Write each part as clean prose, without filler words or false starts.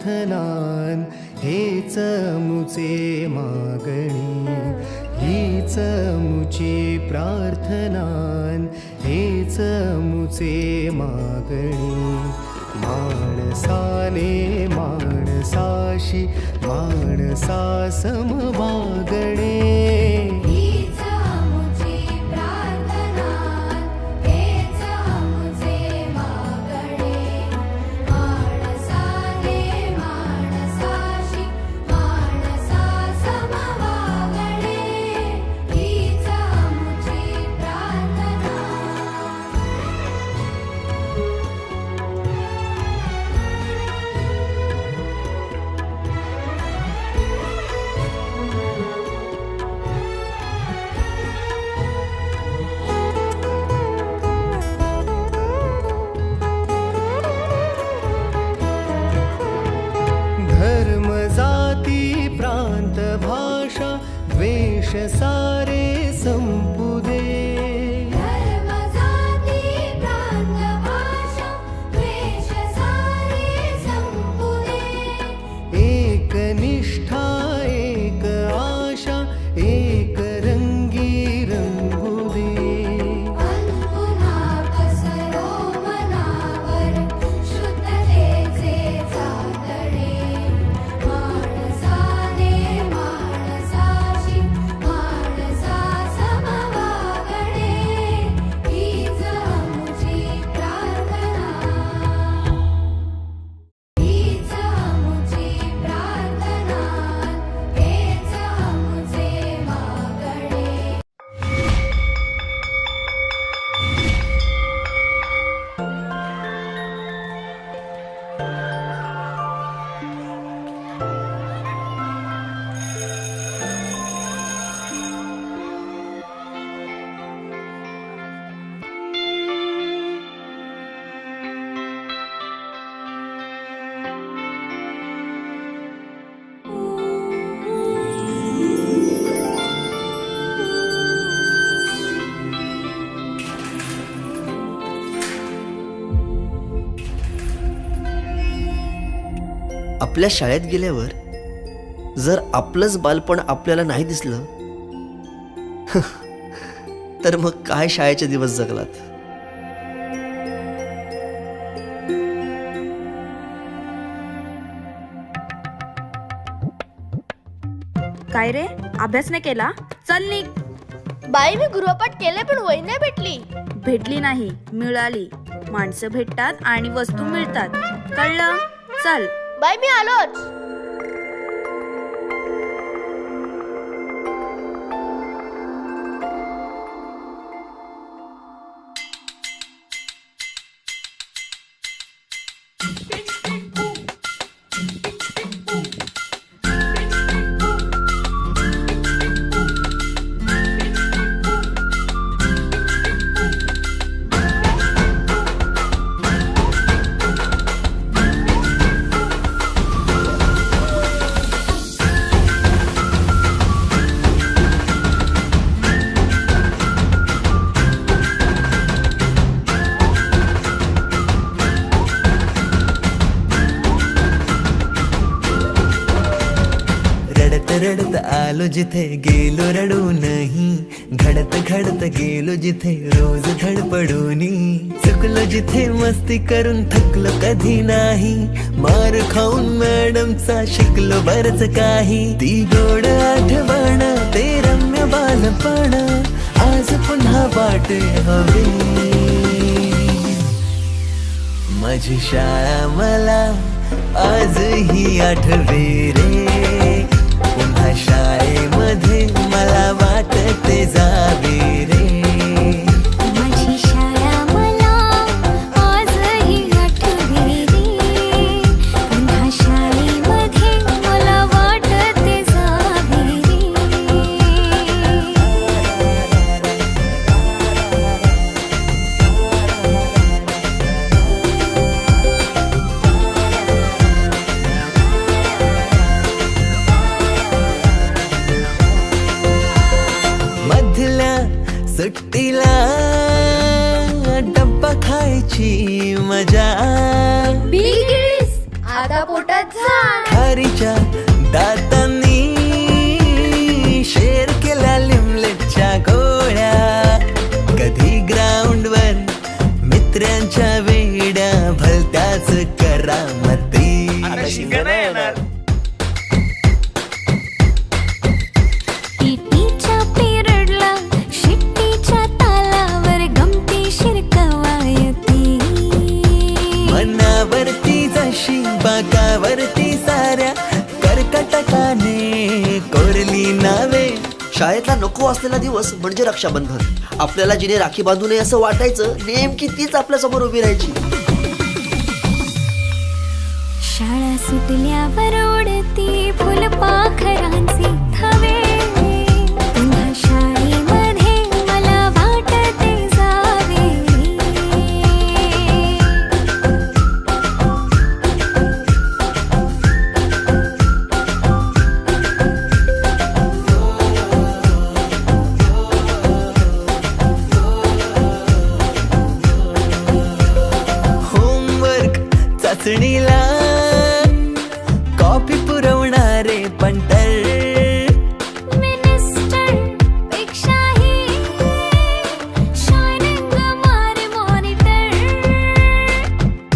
प्रार्थनान हेच मुचे मागणी, हीच मुची प्रार्थनान हेच मुचे मागणी. माणसाने माणसाशी माणसा समवागणे, धर्म जाती प्रांत भाषा द्वेष सारे संपू दे. धर्म जाती प्रांत भाषा द्वेष सारे संपू दे. एक निष्ठा एक आशा एक रंगी रंगू दे. पुन्हा पसरो मनावर शुद्धतेचे चांदणे. माणसाने माणसाशी माणसा समवागणे, हीच आमुची प्रार्थना, हीच आमुची प्रार्थना, हेच आमुचे मागणे. आपल्या शाळेत गेल्यावर जर आपलंच बालपण आपल्याला नाही दिसलं तर मग काय शाळेचे दिवस जगलात. काय रे, अभ्यास नाही केला? चल निघ. बाई मी गृहपाठ केले पण वही नाही भेटली. भेटली नाही, मिळाली. माणसं भेटतात आणि वस्तू मिळतात, कळलं? चल. बाई मी आलोच. रडत आलो जिथे गेलो रडू नाही, घडत घडत गेलो जिथे रोज धडपडूनी. चुकलो जिथे मस्ती करून थकलो कधी नाही, मार खाऊन मॅडमचा शिकलो बरच काही. ती गोड आठवण ते रम्य बालपण आज पुन्हा वाटे हवे. माझी शाळा मला आजही आठवे रे, पुन्हा शाळेमध्ये मला वाटते जावे रे. माझी शाळा मला आजही आठवे रे, पुन्हा शाळेमध्ये मला वाटते जावे रे. सुट्टीला डब्बा खायची मजा, बिल गिळलीस आता पोटात खारीच्या दातांनी शेर केल्या लिमलेटच्या गोळ्या. कधी ग्राउंडवर मित्रांच्या वेड्या भलत्याच करामती. टीटीच्या पिरियडला शिट्टीच्या तालावर गमतीशीर कवायती. मनावरती जशी बाकावरती साऱ्या कर्कटकाने कोरली नावे. शाळेतला नको असलेला दिवस म्हणजे रक्षाबंधन. आपल्याला जिने राखी बांधू नये असं वाटायचं, नेमकी तीच आपल्या समोर उभी राहायची. शाळा सुटल्यावर उडती फुलपाखरांचे थवे. पुन्हा शाळेमध्ये मला वाटते जावे. होमवर्क चाचणीला कॉपी पुरवणारे पंटर. मिनिस्टर पेक्षाही शायनिंग मारे मॉनिटर.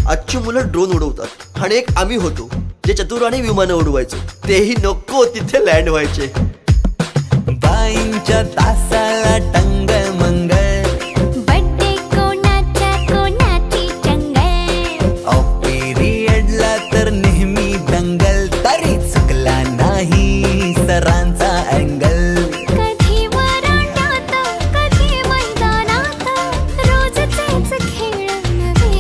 आजची मुलं ड्रोन उडवतात आणि एक आम्ही होतो जे चतुराने विमानं उडवायचो. तेही नको तिथे लँड व्हायचे. बाईंच्या तासाला टंग मंगळ. बड्डे कोणाच्या कोणाची चंगल. ऑफ पिरियडला तर नेहमी दंगल. तरी चुकला नाही सरांचा अँगल. कधी वरांड्यात कधी मैदानात रोजचेच खेळ नव्हे.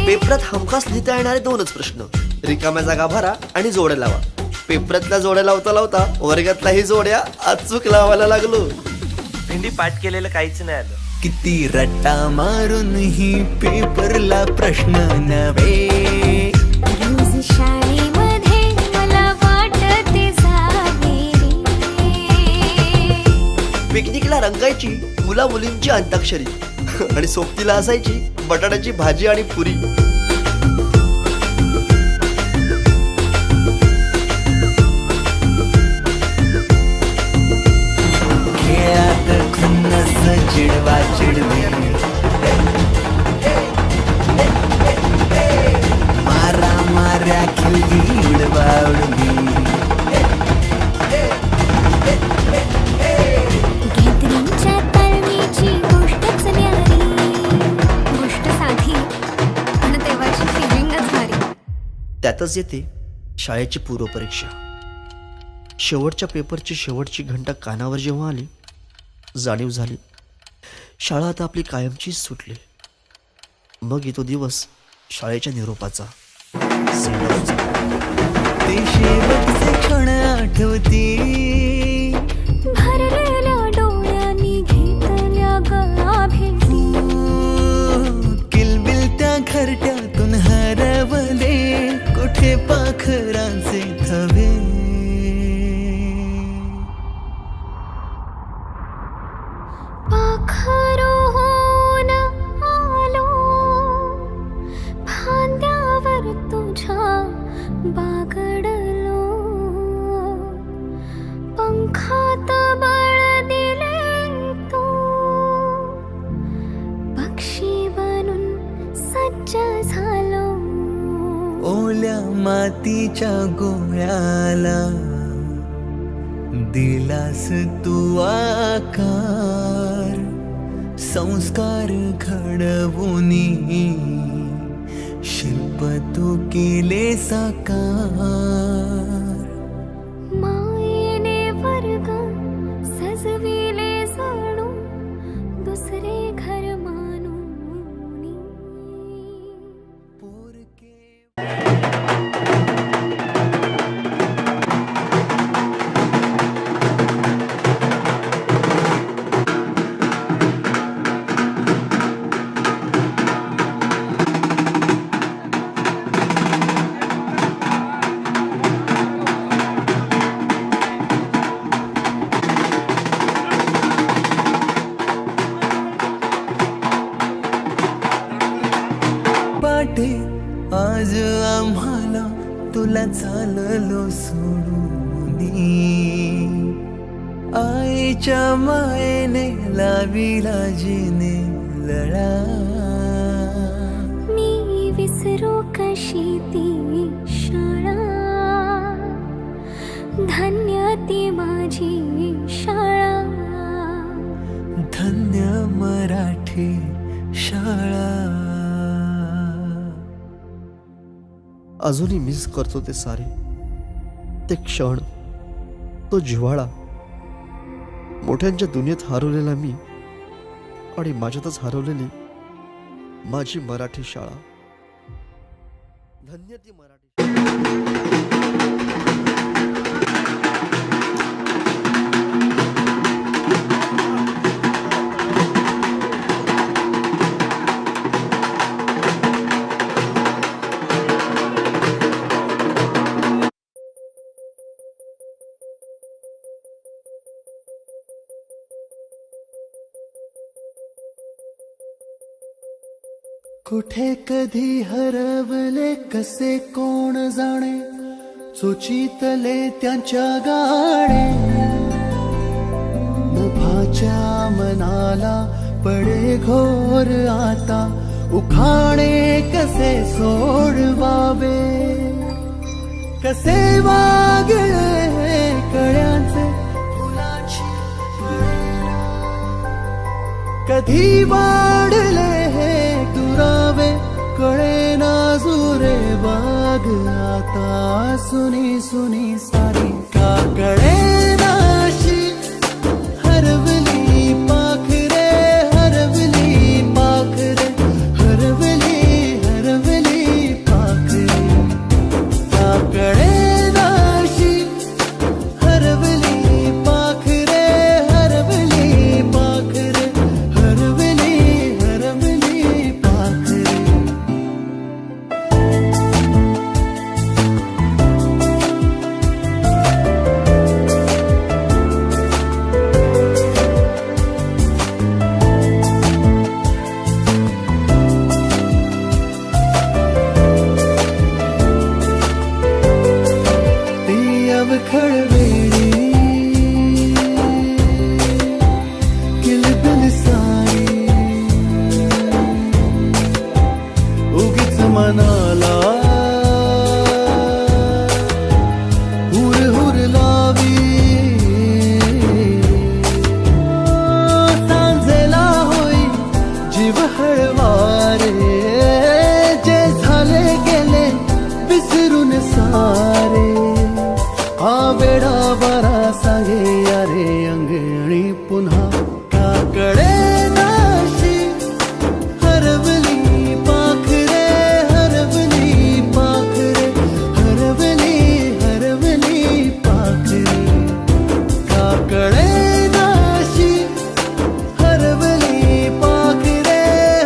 पेपरात हमखास लिहिता येणारे दोनच प्रश्न, रिकाम्या जागा भरा आणि जोड्या लावा. पेपरातल्या जोड्या लावता लावता वर्गातल्याही जोड्या अचूक लावायला लागलो. भेंडी पाठ केलेलं काहीच नाही आलं. किती रट्टा मारून ही पेपरला प्रश्न नव्हे. रोज शाळेमध्ये मला वाटते जावे रे. पिकनिकला रंगायची मुला मुलींची अंताक्षरी आणि सोबतीला असायची बटाट्याची भाजी आणि पुरी. खेळात खुन्नस चिडवा चिडवी. मारा माऱ्या खिल्ली उडवा उडवी. गॅदरिंगच्या तालमीची गोष्टच न्यारी. गोष्ट साधी पण तेव्हाची फिलिंगच भारी. त्यातच येते शाळेची पूर्वपरीक्षा. शेवटच्या पेपरची शेवटची घंटा कानावर जेव्हा आली, जाणीव झाली शाळा आता आपली कायमचीच सुटली. मग येतो दिवस शाळेच्या निरोपाचा, सेंडऑफचा. ते शेवटचे क्षण आठवती. भरलेल्या डोळ्यांनी घेतल्या गळा भेटी. किलबिल त्या घरट्यातून हरवले कुठे पाखरांचे थवे. पाखरोन आलो फांद्यावर तुझ्या बागडलो. पंखात बळ दिले तू पक्षी बनून सज्ज झालो. ओल्या मातीच्या गोळ्याला दिलास तू आकार. संस्कार घडवूनी शिल्प तू केले साकार. मायेने वर्ग सजविले जणू दुसरे घर मानून. पोरके चाललो सोडून, आईच्या मायेने लाविला जिने लळा. मी विसरू कशी ती शाळा, धन्य ती माझी शाळा, धन्य मराठी शाळा. अजूनही मिस करतो ते सारे, ते क्षण, तो जिव्हाळा. मोठ्यांच्या दुनियेत हरवलेला मी आणि माझ्यातच हरवलेली माझी मराठी शाळा. धन्य ती मराठी. कुठे कधी हरवले कसे कोण जाणे, चोचीतले त्यांच्या गाणे. नभाच्या मनाला पडे घोर आता, उखाणे कसे सोडवावे, कसे वागळे कळ्यांचे फुलाची कळेना. कधी वाढले हे दुरावे कळेना जुरे बाग आता. सुनी सुनी सारी का कळेनाशी हरवली पाखरे, हरवली पाखरे, हरवली हरवली पाखरे. का कळेनाशी हरवली पाखरे, हरवली पाखरे, हरवली हरवली पाखरे. ती अवखळ वेळी किलबिल सारी, उगीच मनाला हुर हुर लावी. सांजेला होई जीव हळवारे, जे झाले गेले विसरून सारे. हा वेडा बरा सांगे यारे अंगणी पुन्हा. का कळेनाशी हरवली पाखरे, हरवली पाखरे, हरवली हरवली पाखरे. का कळेनाशी हरवली पाखरे,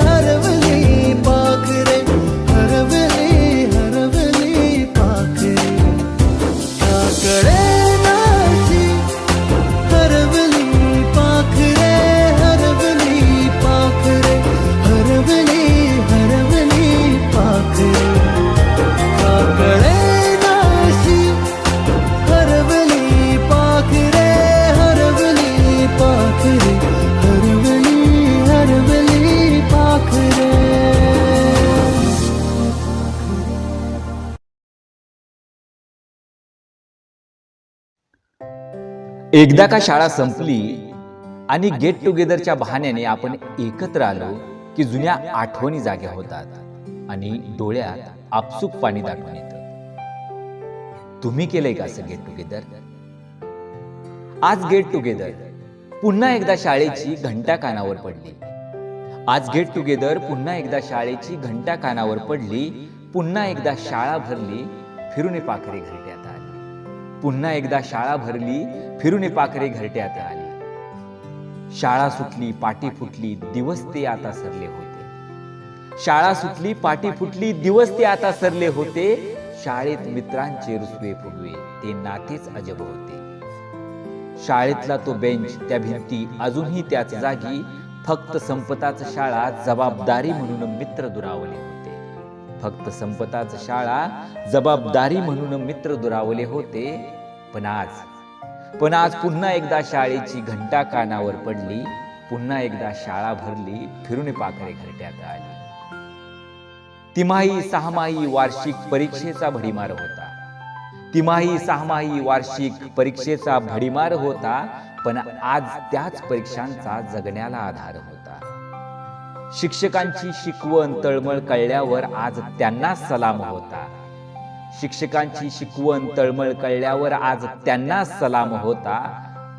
हरवली पाखरे, हरवली हरवली पाखरे. का कळेनाशी हरवली पाखरे, हरवली पाखरे, हरवली हरवली पाखरे. का कळेनाशी हरवली पाखरे, हरवली पाखरे, हरवली हरवली पाखरे. एकदा का शाळा संपली आणि गेट टुगेदरच्या बहाण्याने आपण एकत्र आलो की जुन्या आठवणी जाग्या होतात आणि डोळ्यात आपसूक पाणी दाटून येतं. तुम्ही केलंय का असं गेट टुगेदर? आज गेट टुगेदर पुन्हा एकदा शाळेची घंटा कानावर पडली. आज गेट टुगेदर पुन्हा एकदा शाळेची घंटा कानावर पडली. पुन्हा एकदा शाळा भरली, फिरून पाखरे घरट्यात आली. पुन्हा एकदा शाळा भरली, फिरून पाखरे घरट्यात आली. शाळा सुटली, पाटी फुटली, दिवस ते आता सरले होते. शाळा सुटली, पाटी फुटली, दिवस ते आता सरले होते. शाळेत मित्रांचे रुसवे फुगवे, ते नातेच अजब होते. शाळेतला तो बेंच, त्या भिंती अजूनही त्याच जागी. फक्त संपताच शाळा, जबाबदारी म्हणून मित्र दुरावले होते. फक्त संपताच शाळा जबाबदारी म्हणून मित्र दुरावले होते. पण आज पुन्हा एकदा शाळेची घंटा कानावर पडली. पुन्हा एकदा शाळा भरली, फिरून पाखरे घरट्यात आली. तिमाही सहामाही वार्षिक परीक्षेचा भडीमार होता. तिमाही सहामाही वार्षिक परीक्षेचा भडीमार होता. पण आज त्याच परीक्षांचा जगण्याला आधार होता. शिक्षकांची शिकवण तळमळ कळल्यावर आज त्यांना सलाम होता. शिक्षकांची शिकवण तळमळ कळल्यावर आज त्यांना सलाम होता.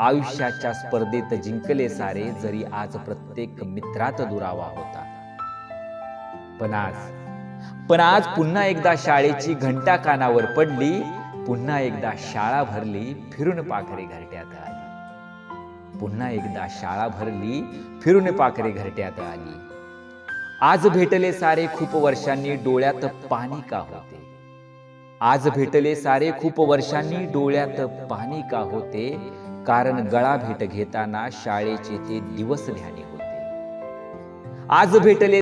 आयुष्याच्या स्पर्धेत जिंकले सारे, जरी आज प्रत्येक मित्रात दुरावा होता. पण आज पुन्हा एकदा शाळेची घंटा कानावर पडली. पुन्हा एकदा शाळा भरली, फिरून पाखरे घरट्यात आली. पुन्हा एकदा शाळा भरली, फिरून पाखरे घरट्यात आली. आज भेटले सारे खूप वर्षांनी, डोळ्यात पाणी का होते? आज भेटले सारे खूप वर्षांनी, डोळ्यात पाणी का होते? कारण गळा भेट घेताना शाळेचे ते दिवस ध्यानी होते. आज भेटले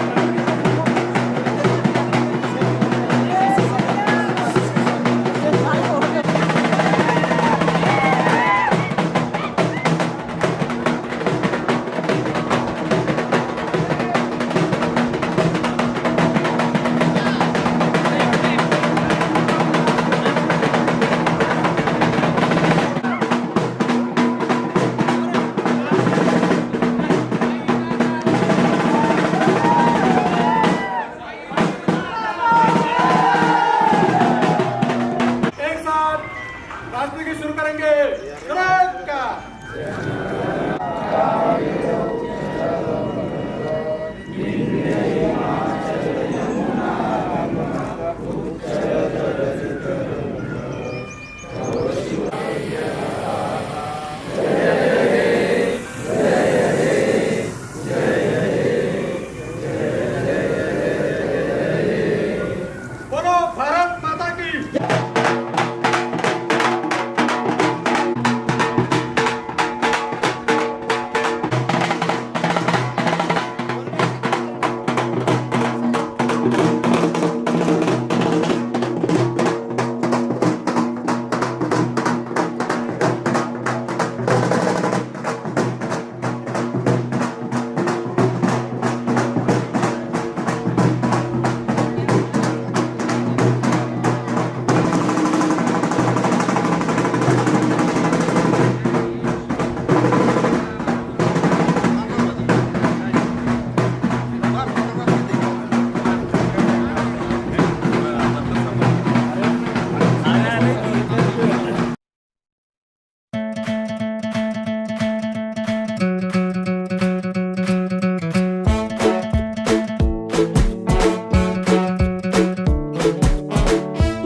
राष्ट्रगीत शुरू करेंगे. तुरंत का बोलो भारत माता की.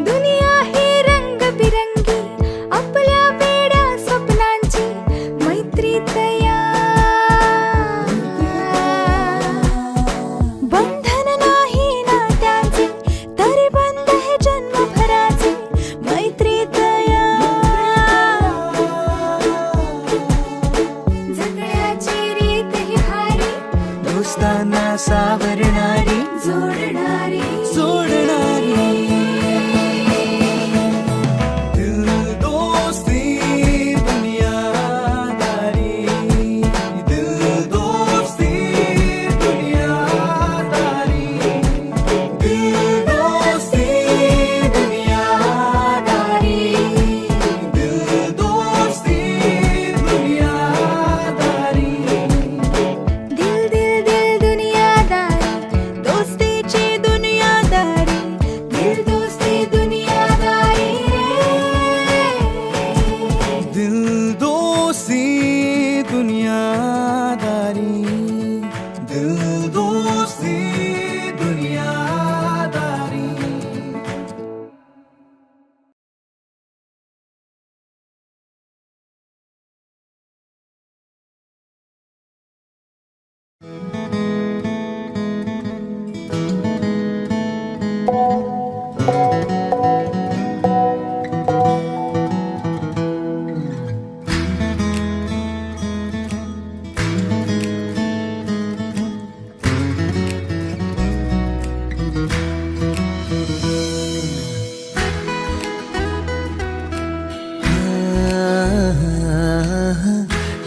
दुनिया ही रंगबिरंगी, आपल्या वेड्या स्वप्नांची मैत्री तयार. बंधन नाही नात्याचे, तरी बंध हे जन्मभराचे. मैत्री तयार. जगण्याची रीत ही भारी, दोस्तांना सावरणारी, जोडणारी दिल दोस्ती दुनियादारी, दिल दोस्ती दुनियादारी, दिल दोस्ती दुनियादारी, दिल दोस्ती दुनियादारी. दिल दिल दिल दुनियादारी.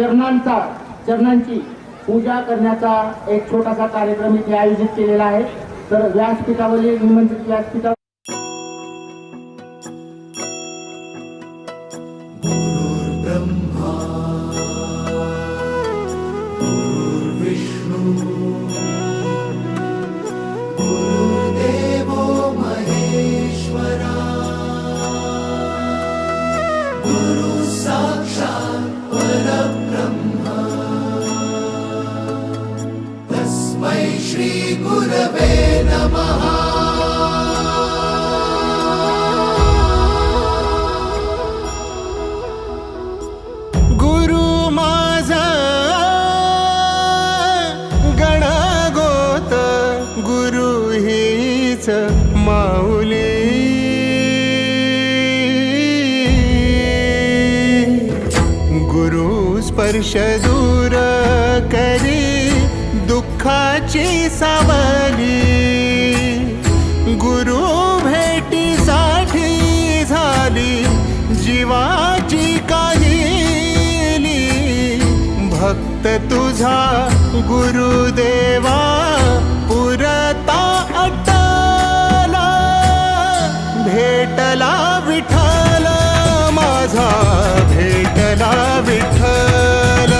चरणांची पूजा करण्याचा एक छोटासा कार्यक्रम इथे आयोजित केलेला आहे. तर व्यासपीठावरील निमंत्रित व्यासपीठा गुरु माझा गणगोत गुरु हीच माऊली गुरु स्पर्श दूर करी दुःखाची सावली गुरु भेटीसाठी झाली जीवाची काहिली भक्त तुझा गुरुदेवा पुरता अटला भेटला विठ्ठल माझा भेटला विठ्ठल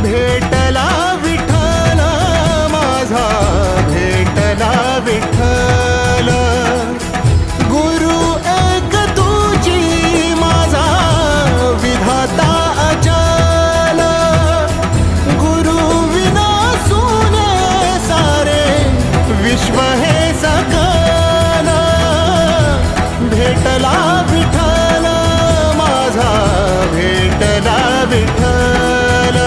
भेटला विठ्ठल माझा भेटला विठ्ठल गुरु एक तुझी माझा विधाता अचल गुरु विना सुने सारे विश्व हे सकल भेटला विठ्ठल माझा भेटला विठ्ठल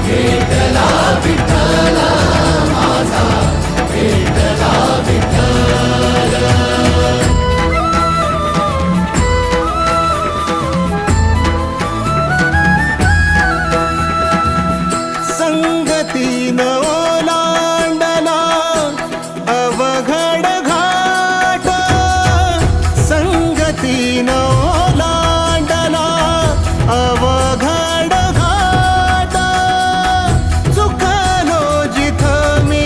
भेटला विठ्ठल माझा भेटला विठ्ठल संगतीन ओलांडला अवघड घाट संगतीन ओलांडला अवघड घाट चुकलो जिथं मी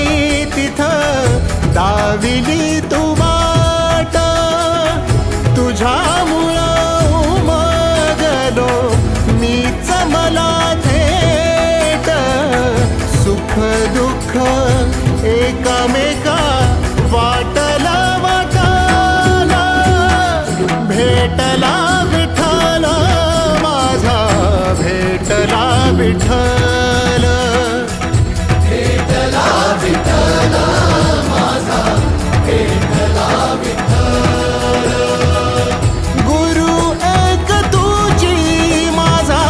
तिथं दाविली तू वाट तुझ्यामुळं उमगलो मीच मला थेट सुख दुःख एकामेका वाटला वाटाला भेटला विठ्ठल माझा भेटला विठ्ठल भेटला विठ्ठल माझा भेटला विठ्ठल गुरु एक तुझी माझा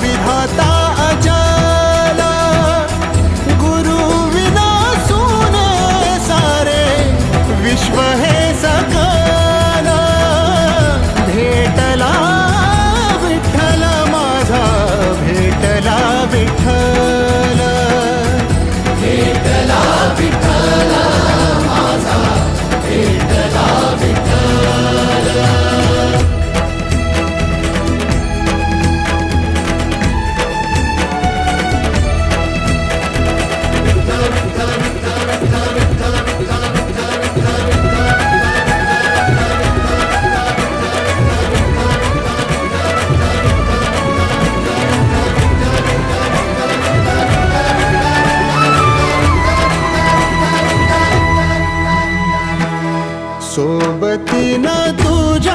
विधाता अचल गुरु विना सुने सारे विश्व हे सकल भेटला विठ्ठल माझा भेटला विठ्ठल भेटला विठ्ठल माझा भेटला विठ्ठल सोबतीनं तुझ्या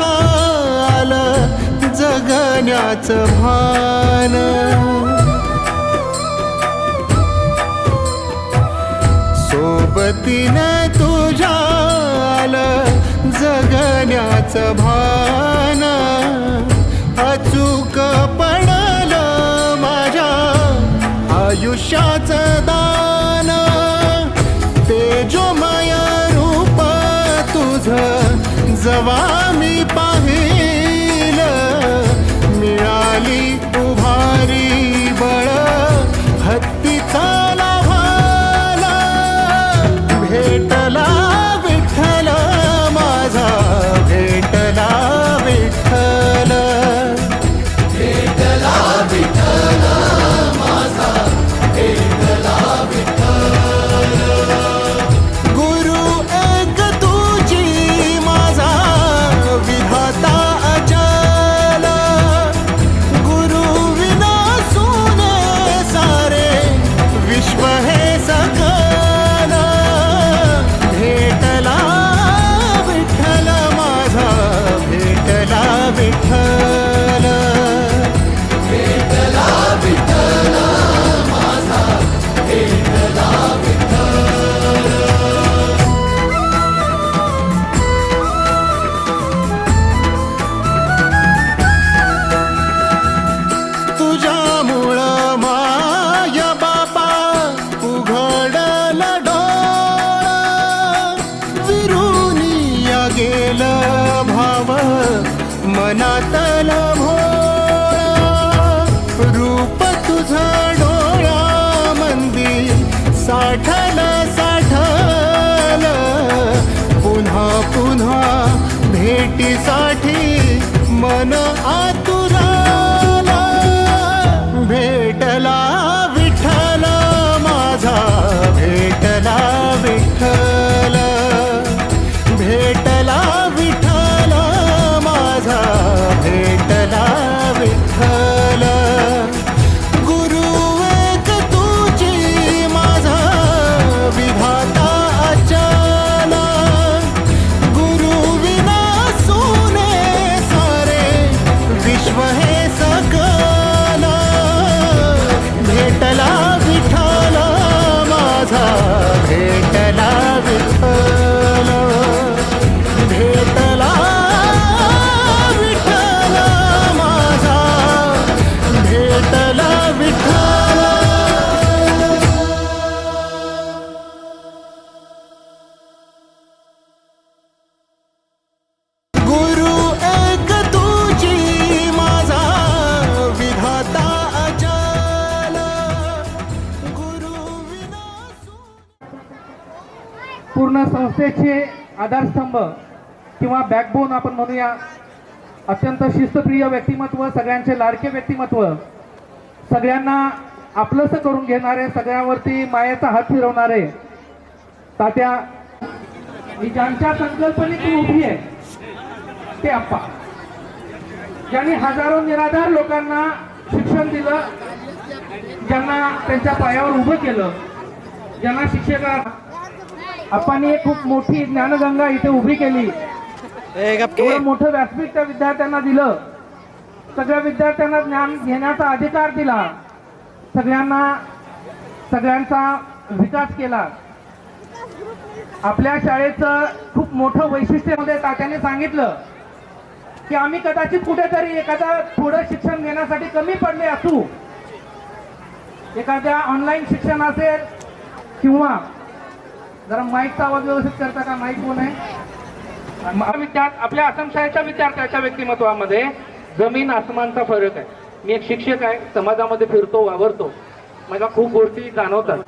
आलं जगण्याचं भान सोबतीनं तुझ्या आलं जगण्याचं भान अचूक पडलं माझ्या आयुष्याचं दान तेजोमय रूप तुझं जवा मी पाहिलं मिळाली उभारी बळ हत्तीचा लाभाला भेटला विठ्ठल माझा भेटला विठ्ठल भेटला पूर्ण संस्थेचे आधारस्तंभ किंवा बॅकबोन आपण म्हणूया, अत्यंत शिस्तप्रिय व्यक्तिमत्व, सगळ्यांचे लाडके व्यक्तिमत्व, सगळ्यांना आपलंसं करून घेणारे, सगळ्यावरती मायेचा हात फिरवणारे तात्या, ही ज्यांच्या संकल्पनेतून उभी आहे ते आप्पा, ज्यांनी हजारो निराधार लोकांना शिक्षण दिलं, ज्यांना त्यांच्या पायावर उभं केलं, ज्यांना शिक्षका आप्पांनी खूप मोठी ज्ञानगंगा इथे उभी केली, एवढं मोठं व्यासपीठ त्या विद्यार्थ्यांना दिलं, सगळ्या विद्यार्थ्यांना ज्ञान घेण्याचा अधिकार दिला, सगळ्यांचा विकास केला. आपल्या शाळेचं खूप मोठं वैशिष्ट्य मध्ये तात्याने सांगितलं की आम्ही कदाचित कुठेतरी एखादा थोडं शिक्षण घेण्यासाठी कमी पडले असू, एखाद्या ऑनलाईन शिक्षण असेल किंवा जरा माईकचा आवाज व्यवस्थित करता का, माईक कोण आहे, आपल्या आश्रमशाळेच्या विद्यार्थ्याच्या व्यक्तिमत्वामध्ये जमीन आसमानचा फरक आहे. मी एक शिक्षक आहे, समाजामध्ये फिरतो, वावरतो, मला खूप गोष्टी जाणवतात.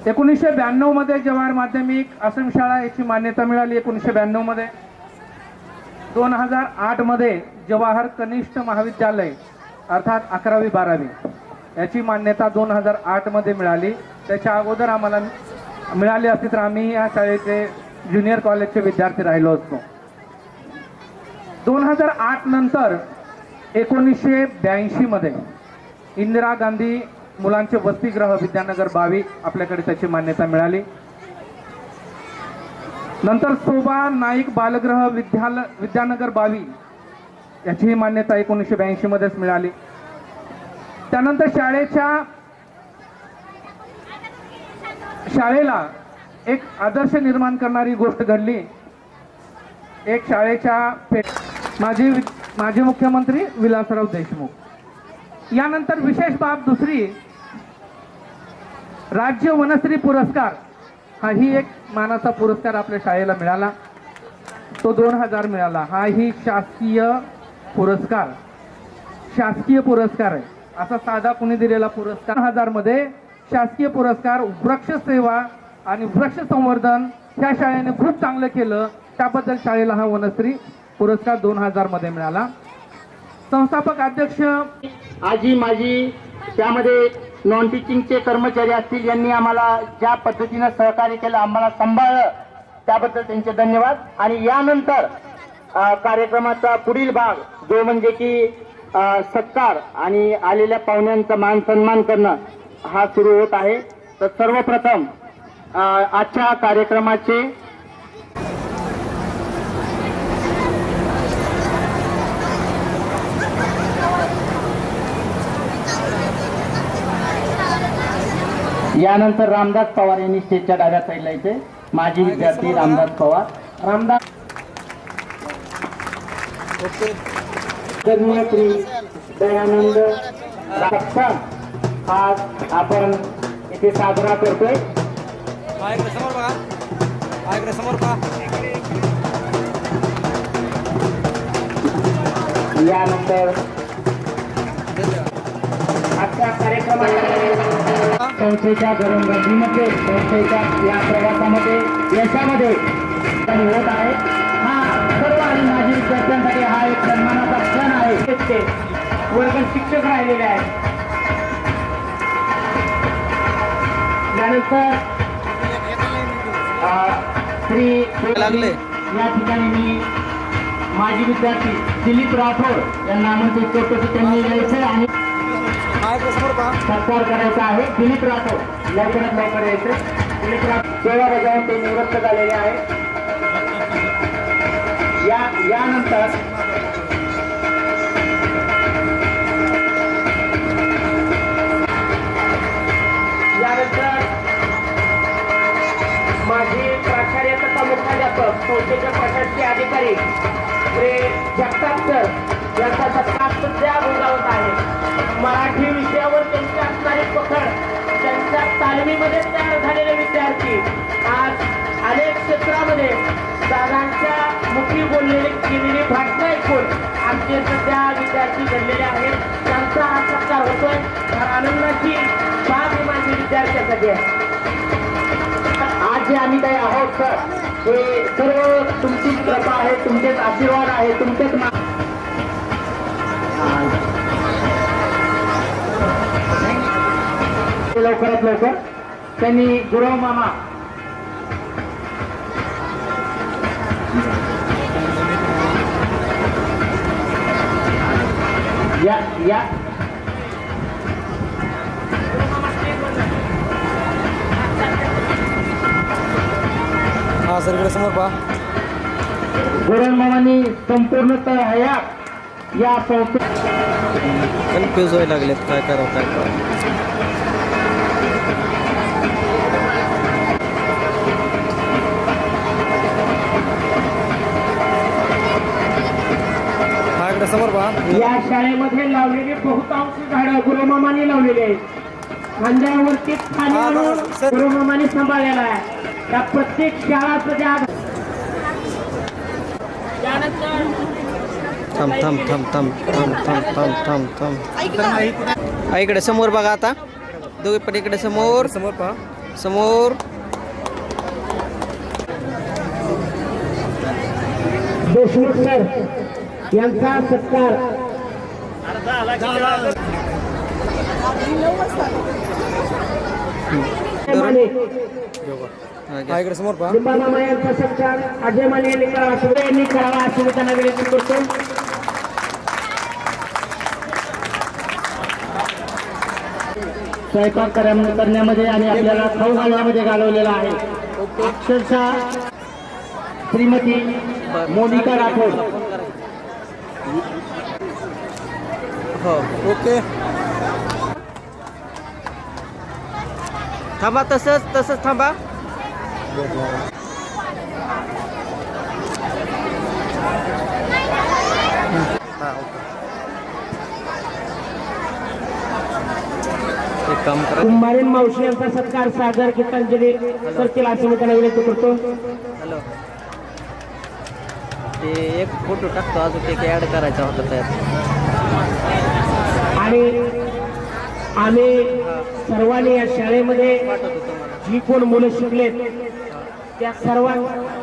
1992 मध्ये जवाहर माध्यमिक आश्रमशाळा याची मान्यता मिळाली. 1992 मध्ये 2008 मध्ये जवाहर कनिष्ठ महाविद्यालय अर्थात 11वी-12वी याची मान्यता 2008 मध्ये मिळाली. त्याच्या अगोदर आम्हाला मिळाली असती तर आम्ही या शाळेचे ज्युनियर कॉलेजचे विद्यार्थी राहिलो असतो. 2008 नंतर 1982 मध्ये इंदिरा गांधी मुलांचे वसतिगृह विद्यानगर 22 आपल्याकडे त्याची मान्यता मिळाली. नंतर शोभा नाईक बालगृह विद्यानगर 22 याची मान्यता 1982 मध्येच मिळाली. त्यानंतर शाळेला एक आदर्श निर्माण करणारी गोष्ट घडली. एक शाळेच्या माजी मुख्यमंत्री विलासराव देशमुख. यानंतर विशेष बाब दुसरी, राज्य वनश्री पुरस्कार हाही एक मानाचा पुरस्कार आपल्या शाळेला मिळाला. तो 2000 मिळाला. हाही शासकीय पुरस्कार आहे, असा साधा कुणी दिलेला पुरस्कार. 2000 मध्ये शासकीय पुरस्कार वृक्ष सेवा आणि वृक्ष संवर्धन ह्या शाळेने खूप चांगलं केलं, त्याबद्दल शाळेला हा वनश्री पुरस्कार 2000 मध्ये मिळाला. संस्थापक अध्यक्ष आजी माजी, त्यामध्ये नॉन टीचिंगचे कर्मचारी असतील, यांनी आम्हाला ज्या पद्धतीनं सहकार्य केलं, आम्हाला सांभाळलं, त्याबद्दल त्यांचे धन्यवाद. आणि यानंतर कार्यक्रमाचा पुढील भाग जो म्हणजे की सत्कार आणि आलेल्या पाहुण्यांचा मान सन्मान करणं हा सुरू होत आहे. तर सर्वप्रथम आजच्या कार्यक्रमाचे यानंतर रामदास पवार यांनी स्टेजच्या डाव्या साईडला इथे माजी विद्यार्थी रामदास पवार. रामदास श्री दयानंद आज आपण इथे साजरा करतोय. यानंतर आजच्या कार्यक्रमामध्ये संस्थेच्या घरंदाजीमध्ये, संस्थेच्या या प्रवासामध्ये, यशामध्ये होत आहे. हा सर्व आणि माजी विद्यार्थ्यांसाठी हा एक सन्मानाचा क्षण आहे. वर्ग शिक्षक राहिलेले आहेत. त्यानंतर लागले या ठिकाणी मी माजी विद्यार्थी दिलीप राठोड यांना आमंत्रित करतो की त्यांनी यायचं आणि सत्कार करायचा आहे. दिलीप राठोड लवकरात लवकर यायचं. दिलीप राठोड सेवा बजावून ते निवृत्त झालेले आहे. यानंतर माझी प्राचार्य तथा मुख्याध्यापक संस्थेचे प्रशासकीय अधिकारी श्री जगताप सर यांचा सत्कार सध्या बोलावत आहे. मराठी विषयावर त्यांची असणारी पकड, त्यांच्या तालमीमध्ये तयार झालेले विद्यार्थी आज अनेक क्षेत्रामध्ये दादांच्या मुखी केलेली भाषणं ऐकून आमचे सध्या विद्यार्थी घडलेले आहेत. त्यांचा हा सत्कार होतोय. आनंदाची बाब ही माझी विद्यार्थ्यासाठी आहे. आज जे आम्ही काही आहोत सर हे सर्व तुमची कृपा आहे, तुमचेच आशीर्वाद आहे, तुमचेच लवकरात लवकर त्यांनी गुरव मामा या हा सर इकडे समोर पहा. गुरव मामांनी संपूर्णतः हयात या संस्थे कन्फ्यूज व्हायला लागलेत काय करावं काय करावं. हा इकडे समोर पहा. या शाळेमध्ये लावलेली बहुतांश झाडं गुरुमामांनी लावलेली आहेत. खांद्यावरती गुरुमामांनी सांभाळलेला आहे. त्या प्रत्येक शाळा सध्या थांब थांब थांब थांब थांब थांब थांब थांब थांब. हा इकडे समोर बघा आता दोघे पण इकडे समोर समोर पहा समोर. देशमुख सर यांचा सत्कार हा इकडे समोर पहा. लिंबामामा यांचा सत्कार अजय माने यांनी करावा अशी मी त्यांना विनंती करतो. स्वयंपाक करण्यामध्ये आणि आपल्याला खाऊ घालण्यामध्ये घालवलेला आहे. अक्षरशः श्रीमती मोनिका राठोड. हो ओके. थांबा तसंच थांबा. कुंभारेन मावशी यांचा सत्कार सागर गीतांजली करतील अशी मी त्यांना विनंती करतो. हॅलो ते एक फोटो टाकतो अजून एक ॲड करायचा होता त्यात. आणि आम्ही सर्वांनी या शाळेमध्ये जी कोण मुलं शिकलेत त्या सर्वांना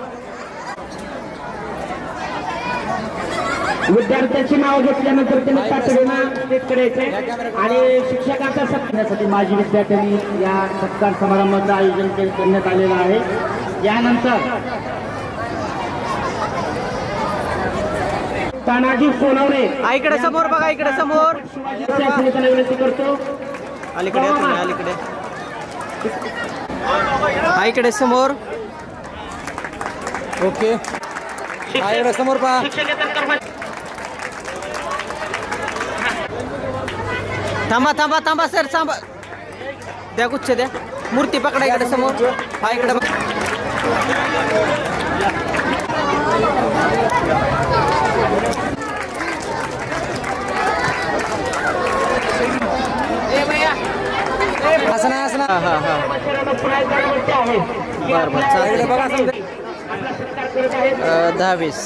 विद्यार्थ्याची नाव घेतल्यानंतर त्यांनी तातडीनं स्टेजकडे यायचे आणि शिक्षकांचा सत्कारसाठी माजी विद्यार्थ्यांनी या सत्कार समारंभाचं आयोजन करण्यात आलेलं आहे. यानंतर तानाजी सोनवणे इकडे समोर बघा इकडे समोर. त्यांना विनंती करतो. अलीकडे अलीकडे इकडे समोर. ओके इकडे समोर पहा. थांबा थांबा थांबा सर थांबा. द्या गुच्छ द्या. मूर्ती पकडा इकडे समोर. हा इकडे असं नाही. हा हा बरं बरं चालेल. बघा 10-20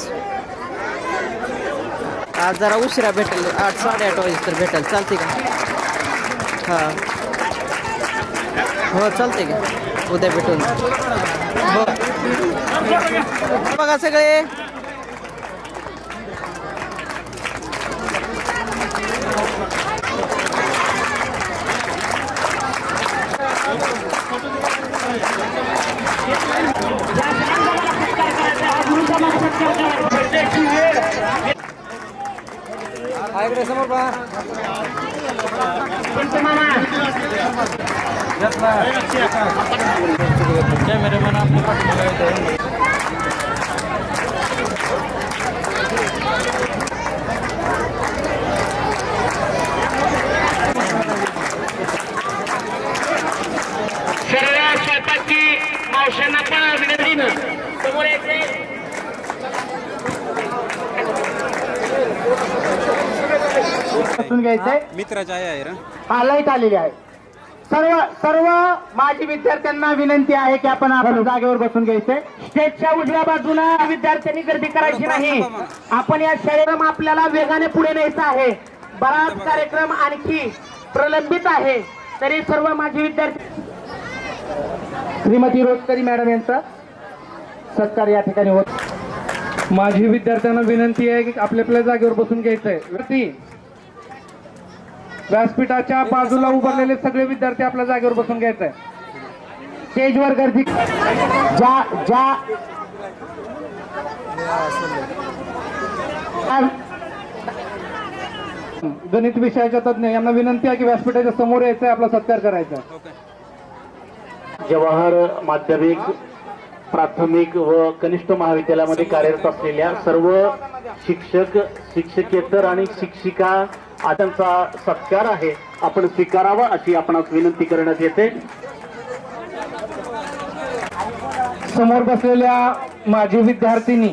आज जरा उशिरा भेटेल. 8-8:30 वाजे तर भेटेल. चालते का? हां हो चालते का? उद्या भेटून हो. बघा सगळे इकडे समोर पहा. कॅमेरामॅन आपल्या पाठीमागे सर्व स्वयंपाकी मावशांना पण विनंतीनं समोर यायचे. घ्यायचंय मित्राची आहे हा लाईट आलेली आहे. सर्व माजी विद्यार्थ्यांना विनंती आहे की आपण जागेवर बसून घ्यायचंय. स्टेजच्या उजव्या बाजूला विद्यार्थ्यांनी गर्दी करायची नाही. आपण या शाळेत आपल्याला वेगाने पुढे न्यायचं आहे. बराच कार्यक्रम आणखी प्रलंबित आहे. तरी सर्व माजी विद्यार्थी श्रीमती रोजकरी मॅडम यांचा सत्कार या ठिकाणी होत. माझी विद्यार्थ्यांना विनंती आहे की आपल्या जागेवर बसून घ्यायचंय. व्यासपीठाच्या बाजूला उभारलेले सगळे विद्यार्थी आपल्या जागेवर बसून घ्यायचंय. स्टेजवर गर्दी गणित विषयाच्या तज्ञ यांना विनंती आहे की व्यासपीठाच्या समोर यायचं, आपला सत्कार करायचा. जवाहर माध्यमिक प्राथमिक व कनिष्ठ महाविद्यालयामध्ये कार्यरत असलेल्या सर्व शिक्षक, शिक्षकेतर आणि शिक्षिका त्यांचा सत्कार आहे, आपण स्वीकारावा अशी आपणास विनंती करण्यात येते. समोर बसलेल्या माजी विद्यार्थिनी,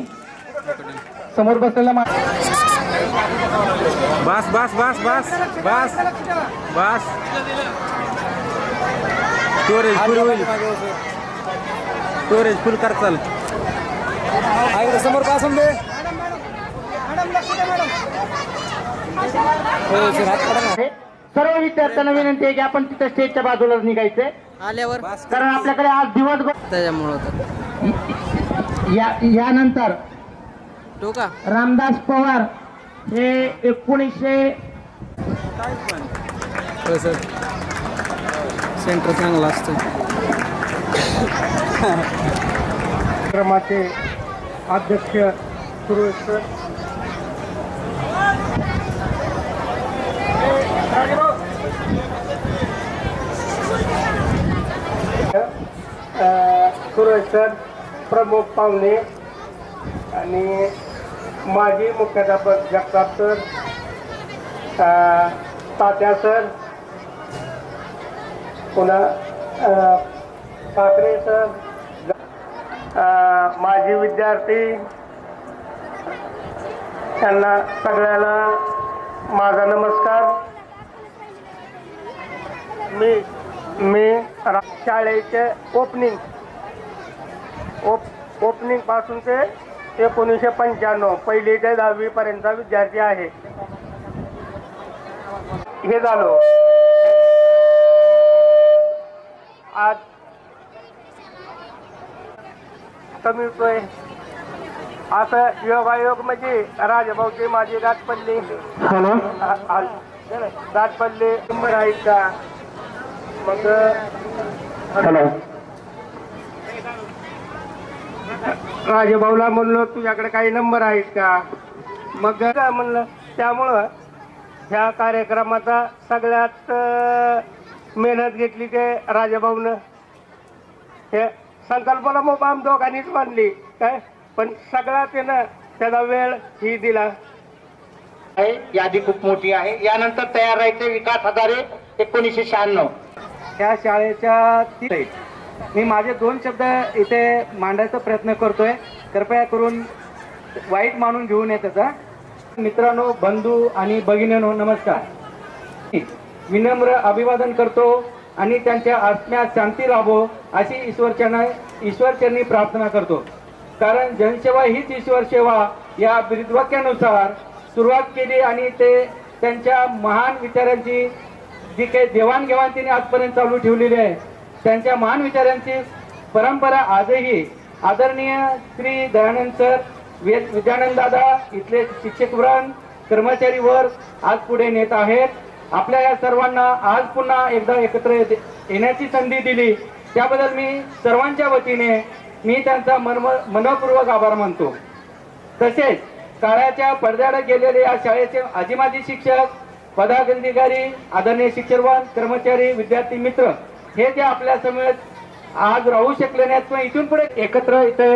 समोर बसलेल्या बस बस बस बस बस बस स्टोरेज फुल होईल, स्टोरेज फुल कर चाल. समोर का असून दे. सर्व विद्यार्थ्यांना विनंती आहे की आपण तिथे स्टेजच्या बाजूलाच निघायचंय आल्यावर कारण आपल्याकडे आज दिवसभर त्याच्यामुळं यानंतर तो का रामदास पवार हे 1900 सेंटर चांगलं असतं. क्रमाचे अध्यक्ष सुरेश सर, प्रमुख पाहुणे आणि माजी मुख्याध्यापक जगताप सर, तात्या सर, पुन्हा ठाकरे सर, माजी विद्यार्थी, त्यांना सगळ्याला माझा नमस्कार. मी शाळेचे ओपनिंग पासून ते 1995 पहिली ते 10वी पर्यंत विद्यार्थी आहे. हे झालो आज कमी होतोय असं योगायोग म्हणजे राजभाऊची माझी गाठपल्ली नंबर आहेत का मग राजभाऊला म्हणलो तुझ्याकडे काही नंबर आहेत का मग म्हणलं. त्यामुळं ह्या कार्यक्रमाचा सगळ्यात मेहनत घेतली ते राजभाऊनं. हे संकल्पना मग आम दोघांनीच मानली काय पण सगळा त्यानं त्याला वेळ ही दिला. यादी खूप मोठी आहे. यानंतर तयार राहायचे विकास हजारे 1996. त्या शाळेच्या मी माझे 2 शब्द इथे मांडायचा प्रयत्न करतोय. कृपया करून वाईट मानून घेऊ नये त्याचा. मित्रांनो, बंधू आणि भगिनींनो, नमस्कार. विनम्र अभिवादन करतो आणि त्यांच्या आत्म्यात शांती लाभो अशी ईश्वरचरणी प्रार्थना करतो. कारण जनसेवा हीच ईश्वर सेवा या ब्रीदवाक्यानुसार सुरुवात केली आणि ते त्यांच्या महान विचारांची जी काही देवाणघेवाण त्यांनी आजपर्यंत चालू ठेवलेली आहे त्यांच्या महान विचारांची परंपरा आजही आदरणीय श्री दयानंद सर, विद्यानंद दादा, इथले शिक्षकवृंद, कर्मचारी वर्ग आज पुढे नेत आहेत. आपल्या या सर्वांना आज पुन्हा एकदा एकत्र येण्याची संधी दिली त्याबद्दल मी सर्वांच्या वतीने त्यांचा मनपूर्वक आभार मानतो. तसेच काळाच्या पडद्याआड गेलेले या शाळेचे आजीमाजी शिक्षक, पदाधिकारी, आदरणीय शिक्षकवृंद, कर्मचारी, विद्यार्थी मित्र हे जे आपल्या समोर आज राहू शकले नाहीत पण इथून पुढे एकत्र इथे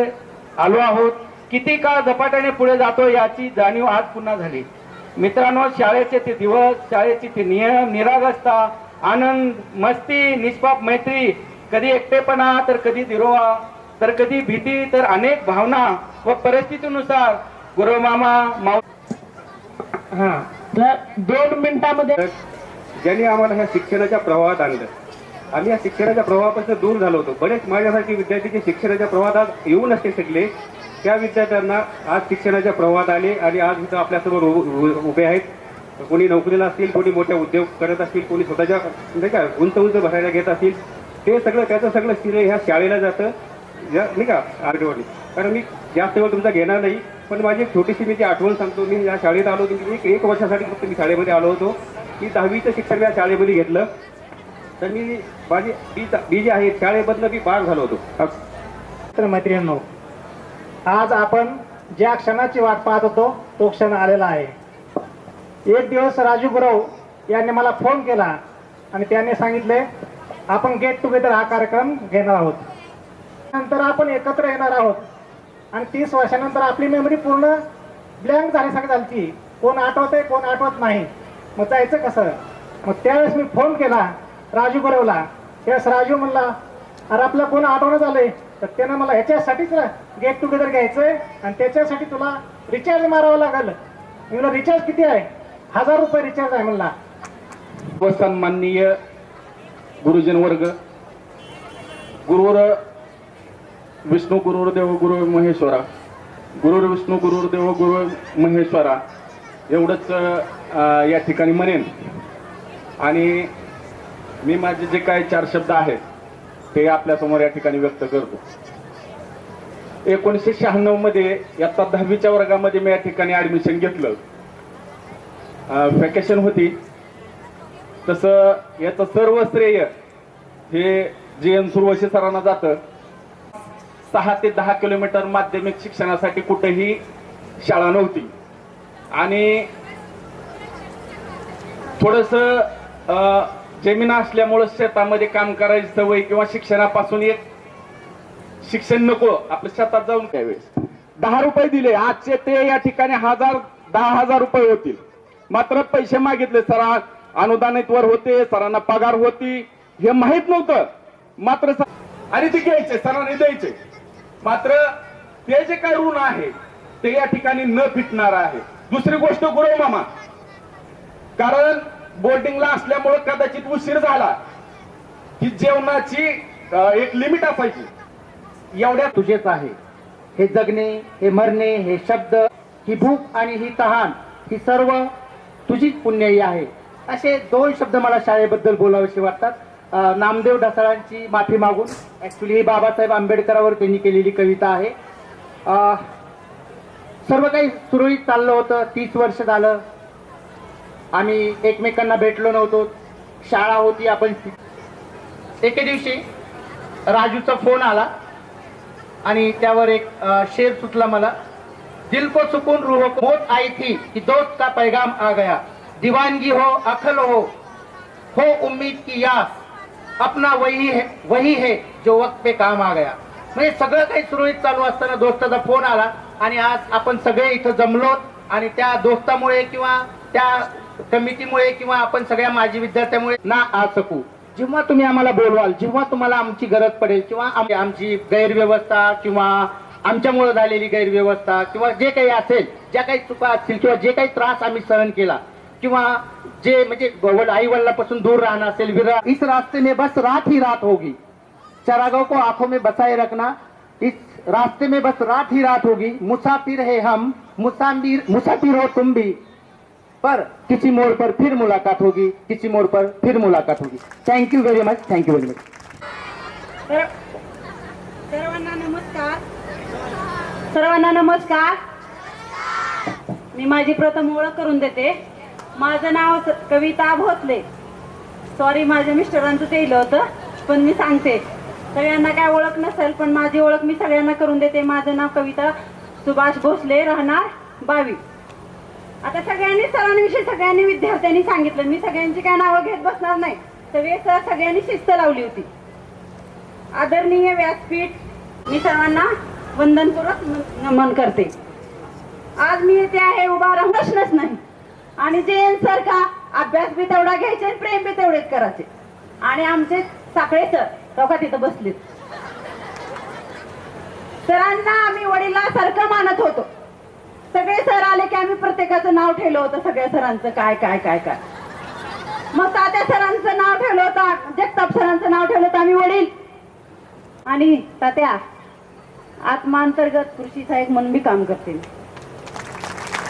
आलो आहोत. किती काळ झपाट्याने पुढे जातो याची जाणीव आज पुन्हा झाली. मित्रांनो, शाळेचे ते दिवस, शाळेचे ते नियम, निरागसता, आनंद, मस्ती, निष्पाप मैत्री, कधी एकटेपणा तर कधी दिरोवा तर कधी भीती तर अनेक भावना व परिस्थितीनुसार गुरुमामा हा 2 मिनिटांमध्ये ज्यांनी आम्हाला ह्या शिक्षणाच्या प्रवाहात आणलं. आम्ही या शिक्षणाच्या प्रवाहापासून दूर झालो होतो. बरेच माझ्यासारखे विद्यार्थी जे शिक्षणाच्या प्रवाहात येऊ नसते शकले त्या विद्यार्थ्यांना आज शिक्षणाच्या प्रवाहात आले आणि आज इथं आपल्यासमोर उभे आहेत. कोणी नोकरीला असतील, कोणी मोठ्या उद्योग करत असतील, कोणी स्वतःच्या म्हणजे काय उंच भरायला घेत असतील. ते सगळं त्याचं सगळं श्रेय ह्या शाळेला जातं नाही का. आरडीओनी कारण मी जास्त वेळ तुमचा घेणार नाही, पण माझी एक छोटीशी मी ती आठवण सांगतो. मी या शाळेत आलो होतो, एक वर्षासाठी फक्त मी शाळेमध्ये आलो होतो. मी 10वीचं शिक्षण मी या शाळेमध्ये घेतलं. तर मी माझी बी जी आहे शाळेमधनं मी पार झालो होतो. तर मैत्रिणींनो, आज आपण ज्या क्षणाची वाट पाहत होतो तो क्षण आलेला आहे. एक दिवस राजू गुरव यांनी मला फोन केला आणि त्यांनी सांगितले आपण गेट टुगेदर हा कार्यक्रम घेणार आहोत, नंतर आपण एकत्र येणार आहोत. आणि 30 वर्षानंतर आपली मेमरी पूर्ण ब्लँक झाल्यासारखी झाली. कोण आठवतंय कोण आठवत नाही, मग जायचं कसं. मग त्यावेळेस मी फोन केला राजू गुरवला. त्यावेळेस राजू म्हणला अरे आपलं कोण आठवणं झालंय, तर त्यानं मला ह्याच्यासाठीच गेट टुगेदर घ्यायचंय आणि त्याच्यासाठी तुला रिचार्ज मारावं लागेल. मी म्हणलं रिचार्ज किती आहे, 1000 रुपये रिचार्ज आहे म्हणला. सन्माननीय गुरुजन वर्ग, गुरुवर विष्णू गुरुर्देव गुरु महेश्वरा, गुरुर विष्णू गुरुर्देव गुरु महेश्वरा एवढंच या ठिकाणी म्हणेन. आणि मी माझे जे काही 4 शब्द आहेत ते आपल्यासमोर या ठिकाणी व्यक्त करतो. 1996 मध्ये इयत्ता 10वीच्या वर्गामध्ये मी या ठिकाणी ऍडमिशन घेतलं. व्हॅकेशन होती. तसं याचं सर्व श्रेय हे JN सुरवशी सरांना जातं. 6 ते 10 किलोमीटर माध्यमिक शिक्षणासाठी कुठेही शाळा नव्हती आणि थोडंसं जमीन असल्यामुळं शेतामध्ये काम करायची सवय किंवा शिक्षणापासून एक शिक्षण नको आपल्या शेतात जाऊन त्यावेळेस 10 रुपये दिले. आजचे ते या ठिकाणी 10,000 रुपये होतील. मात्र पैसे मागितले, सर अनुदानित वर होते, सरांना पगार होती हे माहित नव्हतं. मात्र आणि ते घ्यायचे, सरांनी द्यायचे. मात्र ते जे काही ऋण आहे ते या ठिकाणी न फिटणार आहे. दुसरी गोष्ट गुरव मामा, कारण बोर्डिंगला असल्यामुळे कदाचित उशीर झाला की जेवणाची एक लिमिट असायची. एवढ्या तुझेच आहे हे जगणे, हे मरणे, हे शब्द, ही भूक आणि ही तहान, ही सर्व तुझीच पुण्याई आहे. असे 2 शब्द मला शाळेबद्दल बोलावेसे वाटतात. नामदेव ढसाळांची माफी मागून, ऍक्च्युली ही बाबासाहेब आंबेडकरांवर त्यांनी केलेली कविता आहे. सर्व काही सुरळीत चाललं होतं. 30 वर्ष झालं आम्ही एकमेकांना भेटलो नव्हतो. शाळा होती. आपण एके दिवशी राजूचा फोन आला आणि त्यावर एक शेर सुचला मला. दिल को सुकून रूह को मौत आई थी कि दोस्त का पैगाम आ गया, दीवानगी हो अकल हो उम्मीद की यास, अपना वही है जो वक्त पे काम आ गया. म्हणजे सगळं काही सुरळीत चालू असताना दोस्ताचा फोन आला आणि आज आपण सगळे इथं जमलोत आणि त्या दोस्तामुळे किंवा त्या कमिटीमुळे किंवा आपण सगळ्या माजी विद्यार्थ्यामुळे ना आ सकू. जेव्हा तुम्ही आम्हाला बोलवाल, जेव्हा तुम्हाला आमची गरज पडेल किंवा आमची गैरव्यवस्था किंवा आमच्यामुळे झालेली गैरव्यवस्था किंवा जे काही असेल, ज्या काही चुका असतील किंवा जे काही त्रास आम्ही सहन केला किंवा जे म्हणजे आई वडिलांपासून दूर राहणं असेल, विरह, इस रास्ते में बस रात ही रात होगी, चरागांव को आंखों में बसाए रखना, इस रास्ते में बस रात ही रात होगी, मुसाफिर है हम, मुसाफिर हो तुम भी, पर किसी मोड़ पर फिर मुलाकात होगी, किसी मोड़ पर फिर मुलाकात होगी. Thank you very much. Thank you very much. सर्वांना नमस्कार. सर्वांना नमस्कार. मी माझी प्रथम ओळख करून देते. माझं नाव कविता भोसले. सॉरी, माझ्या मिस्टरांचं ते लिहिलं होतं, पण मी सांगते. सगळ्यांना काय ओळख नसेल, पण माझी ओळख मी सगळ्यांना करून देते. माझं नाव कविता सुभाष भोसले, राहणार 22. आता सगळ्यांनी सरांविषयी सगळ्यांनी विद्यार्थ्यांनी सांगितलं. मी सगळ्यांची काय नावं घेत बसणार नाही. सगळ्यांनी शिस्त लावली होती. आदरणीय व्यासपीठ, मी सर्वांना वंदनपूर्वक नमन करते. आज मी येते आहे उभा राहून प्रश्नच नाही. आणि JN सर का अभ्यास बी तेवढा घ्यायचे आणि प्रेम बी तेवढेच करायचे. आणि आमचे साखळे सर तेव्हा तिथं बसलेत. सरांना आम्ही वडिलांसारखं मानत होतो. सगळे सर आले की आम्ही प्रत्येकाचं नाव ठेवलं होतं. सगळ्या सरांचं काय काय काय काय. मग तात्या सरांचं नाव ठेवलं होतं, जगताप सरांचं नाव ठेवलं होतं आम्ही वडील. आणि तात्या आत्मांतर्गत कृषी सहाय्यक म्हणून मी काम करते.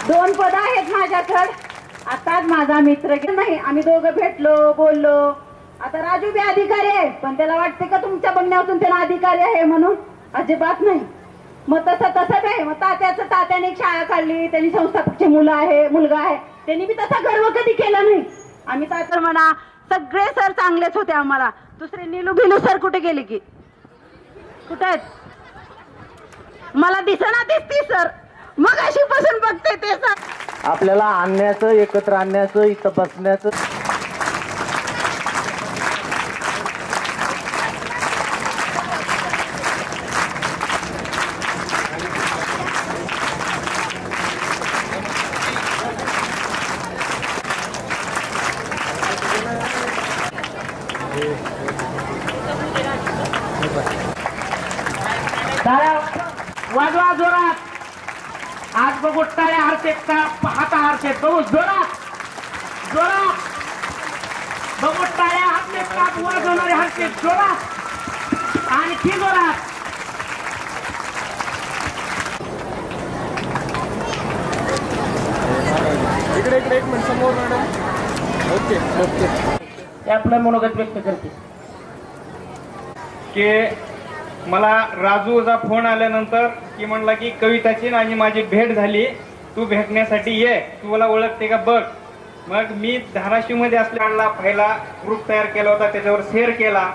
2 पद आहेत माझ्याकडे. आताच माझा मित्र नाही, आम्ही दोघं भेटलो, बोललो. आता राजू बी अधिकारी आहे, पण त्याला वाटते का तुमच्या बघण्यातून त्याला अधिकारी आहे म्हणून? अजिबात नाही. मग तसं आहे. मग तात्याने एक शाळा काढली, त्यांनी संस्थापकची मुलगा आहे, त्यांनी बी तसा गर्व कधी केला नाही. आम्ही तर म्हणा सगळे सर चांगलेच होते आम्हाला. दुसरे नीलू सर कुठे गेले की कुठे आहेत? मला दिसना दिसती सर, मग अशी पासून बघते ते सर. आपल्याला आणण्याचं, एकत्र आणण्याचं, इथं बसण्याचं. वाजवा जोरात. आज बघू टाळ्या हरतेत का हाता हरतेत, बघू जोरात जोरात. बघू टाळ्या हरतेत का वाजवणारे हरतेत, जोरात आणखी जोरात. इकडे एक मिनिट समोर मॅडम. ओके. ते आपलं मनोगत व्यक्त करते की मला राजूचा फोन आल्यानंतर की म्हणला की कविताची आणि माझी भेट झाली, तू भेटण्यासाठी ये, तू मला ओळखते का बघ. मग मी धाराशिवमध्ये असल्याला पहिला ग्रुप तयार केला होता, त्याच्यावर शेअर केला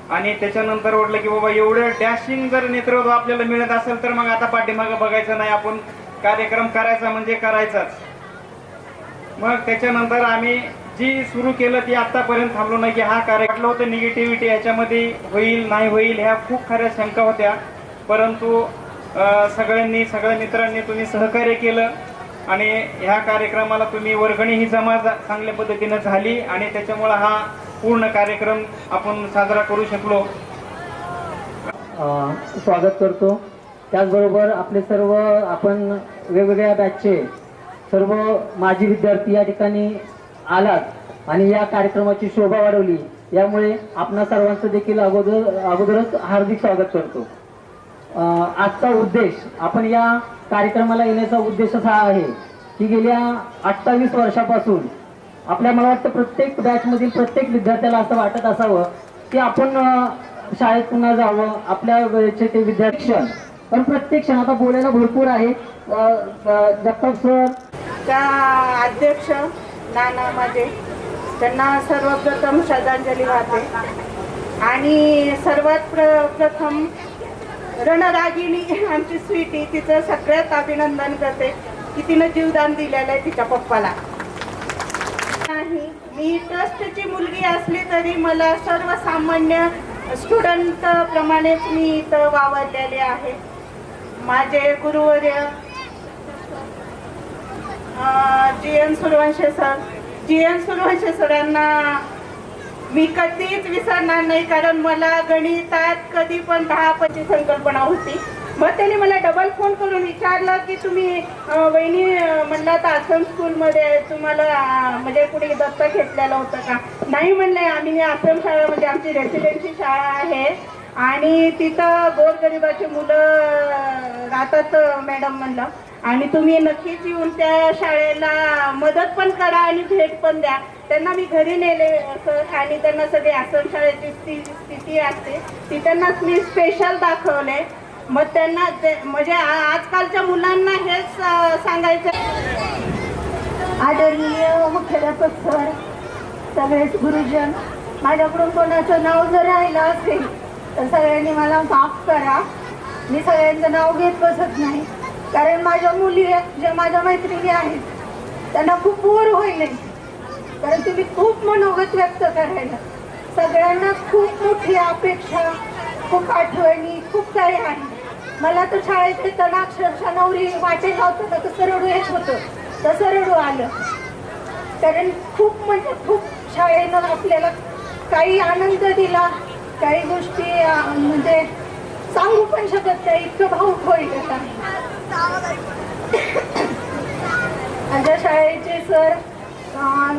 आणि त्याच्यानंतर वाटलं की बाबा एवढं डॅशिंग जर नेतृत्व आपल्याला मिळत असेल तर मग आता पाठीमागं बघायचं नाही, आपण कार्यक्रम करायचा म्हणजे करायचाच. मग त्याच्यानंतर आम्ही जी सुरू केलं ती आतापर्यंत थांबलो नाही की हा कार्यक्रम होतं. निगेटिव्हिटी याच्यामध्ये होईल नाही होईल ह्या खूप खऱ्या शंका होत्या, परंतु सगळ्या मित्रांनी तुम्ही सहकार्य केलं आणि ह्या कार्यक्रमाला तुम्ही वर्गणीही जमा चांगल्या पद्धतीनं झाली आणि त्याच्यामुळं हा पूर्ण कार्यक्रम आपण साजरा करू शकलो. स्वागत करतो. त्याचबरोबर आपले सर्व आपण वेगवेगळ्या बॅचचे सर्व माजी विद्यार्थी या ठिकाणी आलात आणि या कार्यक्रमाची शोभा वाढवली, यामुळे आपणा सर्वांचं देखील अगोदरच हार्दिक स्वागत करतो. आजचा उद्देश, आपण या कार्यक्रमाला येण्याचा उद्देश असा आहे की गेल्या 28 वर्षापासून मला वाटतं प्रत्येक बॅचमधील प्रत्येक विद्यार्थ्याला असं वाटत असावं की आपण शाळेत पुन्हा जावं, आपल्या वेळेचे ते विद्यार्थी. पण प्रत्येक क्षण आता बोलायला भरपूर आहे. जगताप सर, त्या अध्यक्ष नाना माझे, त्यांना सर्वप्रथम श्रद्धांजली वाहते आणि सर्वात प्रथम रणरागिणी आमची स्वीटी, तिचं सगळ्यात अभिनंदन करते की तिनं जीवदान दिलेलं आहे तिच्या पप्पाला. नाही, मी ट्रस्टची मुलगी असली तरी मला सर्वसामान्य स्टुडंट प्रमाणेच मी इथं वावरलेले आहे. माझे गुरुवर्य जी.एन. सूर्यवंशी सरांना मी कधीच विसरणार नाही, कारण मला गणितात कधी पण 10-25 संकल्पना होती. मग त्यांनी मला डबल फोन करून विचारलं की तुम्ही वहिनी म्हणला तर आश्रम स्कूलमध्ये तुम्हाला म्हणजे कुणी दत्तक घेतलेलं होतं का? नाही म्हणले, आम्ही आश्रम शाळा म्हणजे आमची रेसिडेन्सी शाळा आहे आणि तिथं गोरगरिबाची मुलं राहतात मॅडम म्हणलं, आणि तुम्ही नक्कीच येऊन त्या शाळेला मदत पण करा आणि भेट पण द्या. त्यांना मी घरी नेले सर आणि त्यांना सगळी आश्रम शाळेची स्थिती असते ती त्यांना मी स्पेशल दाखवले. मग त्यांना म्हणजे आजकालच्या मुलांना हेच सांगायचं. आदरणीय मुख्याध्यापक सर, सगळेच गुरुजन, माझ्याकडून कोणाचं नाव जर राहिलं असेल तर सगळ्यांनी मला माफ करा. मी सगळ्यांचं नाव घेत बसत नाही, कारण माझ्या मुली ज्या माझ्या मैत्रिणी आहेत त्यांना खूप बोर होईल, कारण तुम्ही खूप मनोगत व्यक्त करायला. सगळ्यांना खूप मोठी अपेक्षा, खूप आठवणी, खूप काही आहे. मला तर शाळेत येताना अक्षरशः नवरी वाटे लावताना कसं रडू येत होतं, तसं रडू आलं. कारण खूप म्हणजे खूप शाळेनं आपल्याला काही आनंद दिला, काही गोष्टी म्हणजे सांगू पण शकत नाही, इतकं भावूक होईल. माझ्या शाळेचे सर,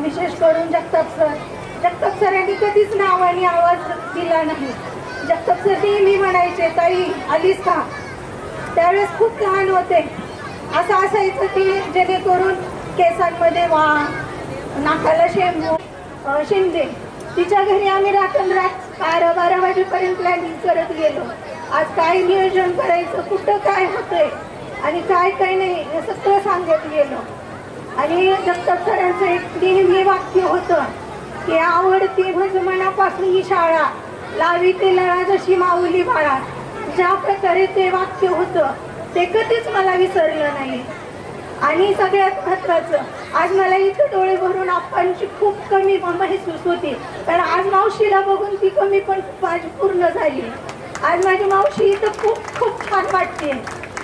विशेष करून जगताप सरांनी कधीच नावाने आवाज दिला नाही. जगताप सर नेहमी म्हणायचे, ताई आलीस का? त्यावेळेस खूप लहान होते, असं असायचं की जेणेकरून केसांमध्ये वाण, नाकाला शिंदे. तिच्या घरी आम्ही रात्र 12 वाजेपर्यंत प्लॅनिंग करत गेलो आज काय नियोजन करायचं, कुठं काय होतंय आणि काय नाही हे सगळं सांगत गेलो. आणि जगताप सरांचं एक नेहमी वाक्य होतं की आवडती म्हणजे मनापासून ही शाळा, लावी ते लळा जशी माऊली बाळा. ज्या प्रकारे ते वाक्य होतं ते कधीच मला विसरलं नाही. आणि सगळ्यात महत्त्वाचं, आज मला इथं डोळे भरून आप्पांची खूप कमी महसूस होती, कारण आज मावशीला बघून ती कमी पण माझी पूर्ण झाली. आज माझी मावशी इथं खूप छान वाटते.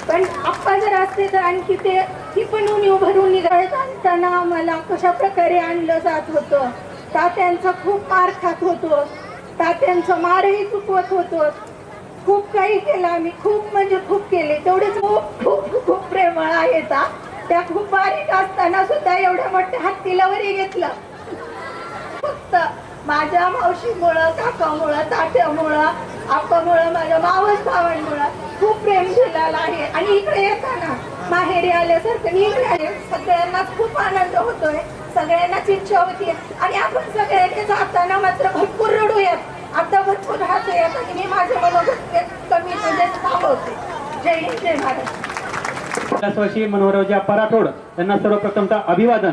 पण आप्पा जर असते तर आणखी ती पण उणीव भरून निघाळत आणताना मला कशा प्रकारे आणलं जात होतं. तात्यांचा खूप मार खात होतो, तात्यांचं मारही चुकवत होतो. खूप काही केलं आम्ही, खूप म्हणजे खूप केले. तेवढेच खूप प्रेमळ आहेत. त्या खूप बारीक असताना सुद्धा एवढ्या मोठ्या हत्तीला वरी घेतलं. फक्त माझ्या मावशीमुळं, काकामुळं, तात्यामुळं, आप्पामुळं, माझ्या मावस भावांमुळं खूप प्रेम दिलेला आहे. आणि इकडे येताना माहेरी आल्यासारखं इकडे आले सगळ्यांनाच खूप आनंद होतोय, सगळ्यांनाच इच्छा होती. आणि आपण सगळ्यांनी जाताना मात्र भरपूर रडूयात, आता भरपूर हसूयात. आणि मी माझं मनोगत कमी म्हणजे थांबवते. जय हिंद, जय महाराष्ट्र. वर्षी मनोहररावजी पराठोड यांना सर्वप्रथमतः अभिवादन.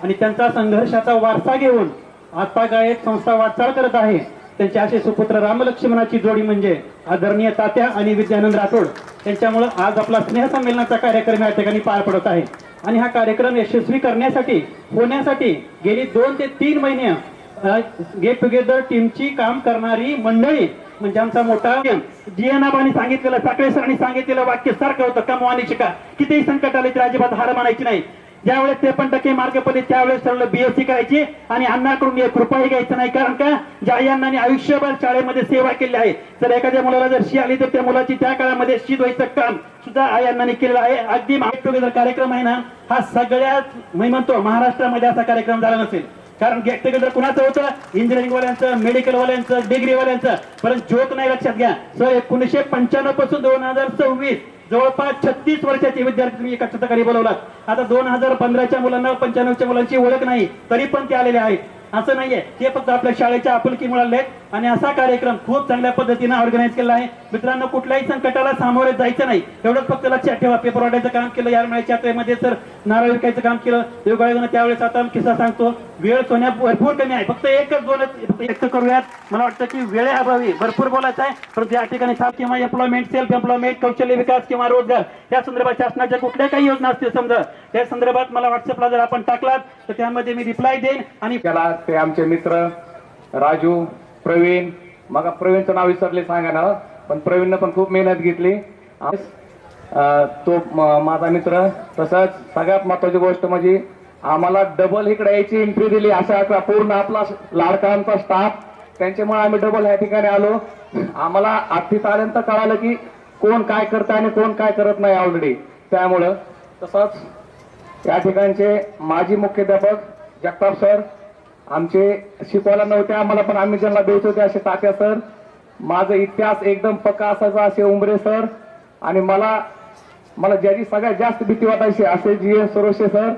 आणि त्यांचा संघर्षाचा वारसा घेऊन आता गायक संस्था वाटचाल करत आहे. त्यांचे असे सुपुत्र रामलक्ष्मणाची जोडी म्हणजे आदरणीय तात्या आणि विद्यानंद राठोड यांच्यामुळे आज आपला स्नेहसंमेलनाचा कार्यक्रम या ठिकाणी पार पडत आहे. आणि हा कार्यक्रम यशस्वी होण्यासाठी गेली 2 ते 3 महिने गेट टुगेदर टीमची काम करणारी मंडळी म्हणजे आमचा मोठा जीएनाबानी सांगितलेलं, साखळे सरांनी सांगितलेलं वाक्य सारखं होतं, कमवा आणि शिका. कितीही संकट आले तरी अजिबात हार मानायची नाही. ज्यावेळेस 53% मार्क पडले त्यावेळेस ठरवलं बीएससी करायची आणि अण्णाकडून 1 रुपयाही घ्यायचं नाही. कारण का, ज्या अण्णांनी आयुष्यभर शाळेमध्ये सेवा केली आहे, तर एखाद्या मुलाला जर शी आली तर त्या मुलाची त्या काळामध्ये शी व्हायचं काम सुद्धा आई अण्णांनी केलेलं आहे. अगदी गेट टुगेदर कार्यक्रम आहे ना, हा सगळ्यात मी म्हणतो महाराष्ट्रामध्ये असा कार्यक्रम झाला नसेल. कारण गेट टुगेदर कुणाचं होतं, इंजिनिअरिंग वाल्यांचं, मेडिकल वाल्यांचं, डिग्री वाल्यांचं. परंतु जोक नाही लक्षात घ्या सर, 1995 पासून 2026 जवळपास 36 वर्षाचे विद्यार्थी तुम्ही एका छताखाली बोलवलात. आता 2015च्या मुलांना 95च्या मुलांची ओळख नाही तरी पण ते आलेले आहेत. असं नाहीये, ते फक्त आपल्या शाळेच्या आपुलकी मिळाले. आणि असा कार्यक्रम खूप चांगल्या पद्धतीने ऑर्गनाईज केला आहे. मित्रांनो, कुठल्याही संकटाला सामोरे जायचं नाही, एवढंच फक्त लक्षात ठेवा. पेपर वाटायचं काम केलं, यारमाळ्याच्या यात्रेमध्ये सर नारळ विकायचं काम केलं, देवगाळीनं त्यावेळेस. आता किस्सा सांगतो, वेळ सोन्या भरपूर कमी आहे, फक्त एकच व्यक्त करूयात. मला वाटतं की वेळेअभावी भरपूर बोलायचं आहे, परंतु या ठिकाणी किंवा एम्प्लॉयमेंट, सेल्फ एम्प्लॉयमेंट, कौशल्य विकास किंवा रोजगार या संदर्भात शासनाच्या कुठल्या काही योजना असतील समजा, त्या संदर्भात मला व्हॉट्सअपला जर आपण टाकलात तर त्यामध्ये मी रिप्लाय देईन. आणि त्याला ते आमचे मित्र राजू, प्रवीण, मग प्रवीणचं नाव विसरले सांगा ना, पण प्रवीणनं पण खूप मेहनत घेतली. तो माझा मित्र. तसंच सगळ्यात महत्वाची गोष्ट म्हणजे आम्हाला डबल इकडे यायची एंट्री दिली. अशा पूर्ण आपला लाडकांचा स्टाफ, त्यांच्यामुळे आम्ही डबल या ठिकाणी आलो. आम्हाला आत्तीत आल्यानंतर कळालं की कोण काय करतं आणि कोण काय करत नाही ऑलरेडी. त्यामुळं तसंच या ठिकाणचे माजी मुख्याध्यापक जगताप सर आमचे शिकवायला नव्हते आम्हाला, पण आम्ही ज्यांना द्यायचो ते असे तात्या सर. माझा इतिहास एकदम पक्का असायचा असे उमरे सर. आणि मला ज्याची सगळ्यात जास्त भीती वाटायची असे GN सरोशे सर.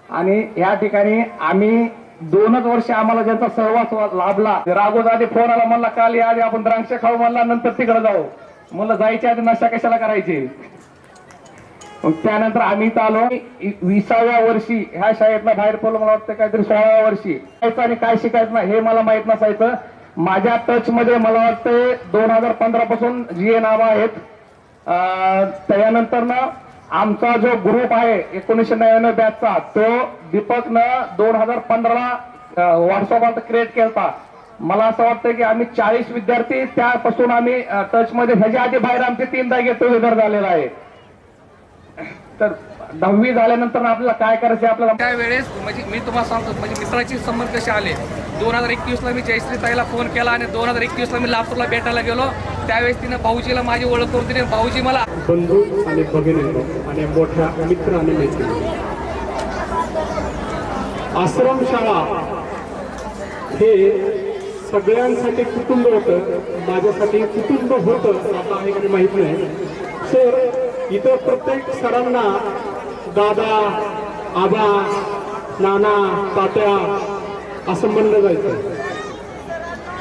आणि या ठिकाणी आम्ही 2च वर्ष आम्हाला ज्यांचा सहवास लाभला. राघोज आधी फोन आला, म्हणला काल या आधी आपण द्राक्ष खाऊ, म्हणला नंतर तिकडे जाऊ. मला जायच्या आधी नशा कशाला करायची. मग त्यानंतर आम्ही इथं आलो. 20व्या वर्षी ह्या शाळेतला बाहेर पडलो. मला वाटतं काहीतरी 16व्या वर्षी आणि काय शिकायचं नाही हे मला माहित नसायचं. माझ्या टच मध्ये मला वाटतं 2015 पासून GN आबा आहेत. त्यानंतर ना आमचा जो ग्रुप आहे 1999 बॅचचा, तो दीपकनं 2015ला व्हॉट्सअपवर क्रिएट केला. मला असं वाटतं की आम्ही 40 विद्यार्थी त्यापासून आम्ही टच मध्ये, ह्याच्या आधी बाहेर आमचे 3दा गेट टुगेदर झालेला आहे. तर 10वी झाल्यानंतर आपल्याला काय करायचं आपल्याला त्यावेळेस म्हणजे मी तुम्हाला सांगतो, म्हणजे मित्राचे संबंध कसे आले. 2021ला मी जयश्री ताईला फोन केला आणि 2021ला मी लातूरला भेटायला गेलो. त्यावेळेस तिने भाऊजीला माझी ओळख करून दिली. भाऊजी मला बंधू आणि भगिनी आणि मोठ्या मित्र आणि मैत्रिणी, आश्रमशाळा हे सगळ्यांसाठी कुटुंब होतं. माझ्यासाठी कुटुंब होतं, आता आहे की माहित नाही. सर, इथं प्रत्येक सरांना दादा, आबा, नाना, तात्या असं म्हणलं जायचं.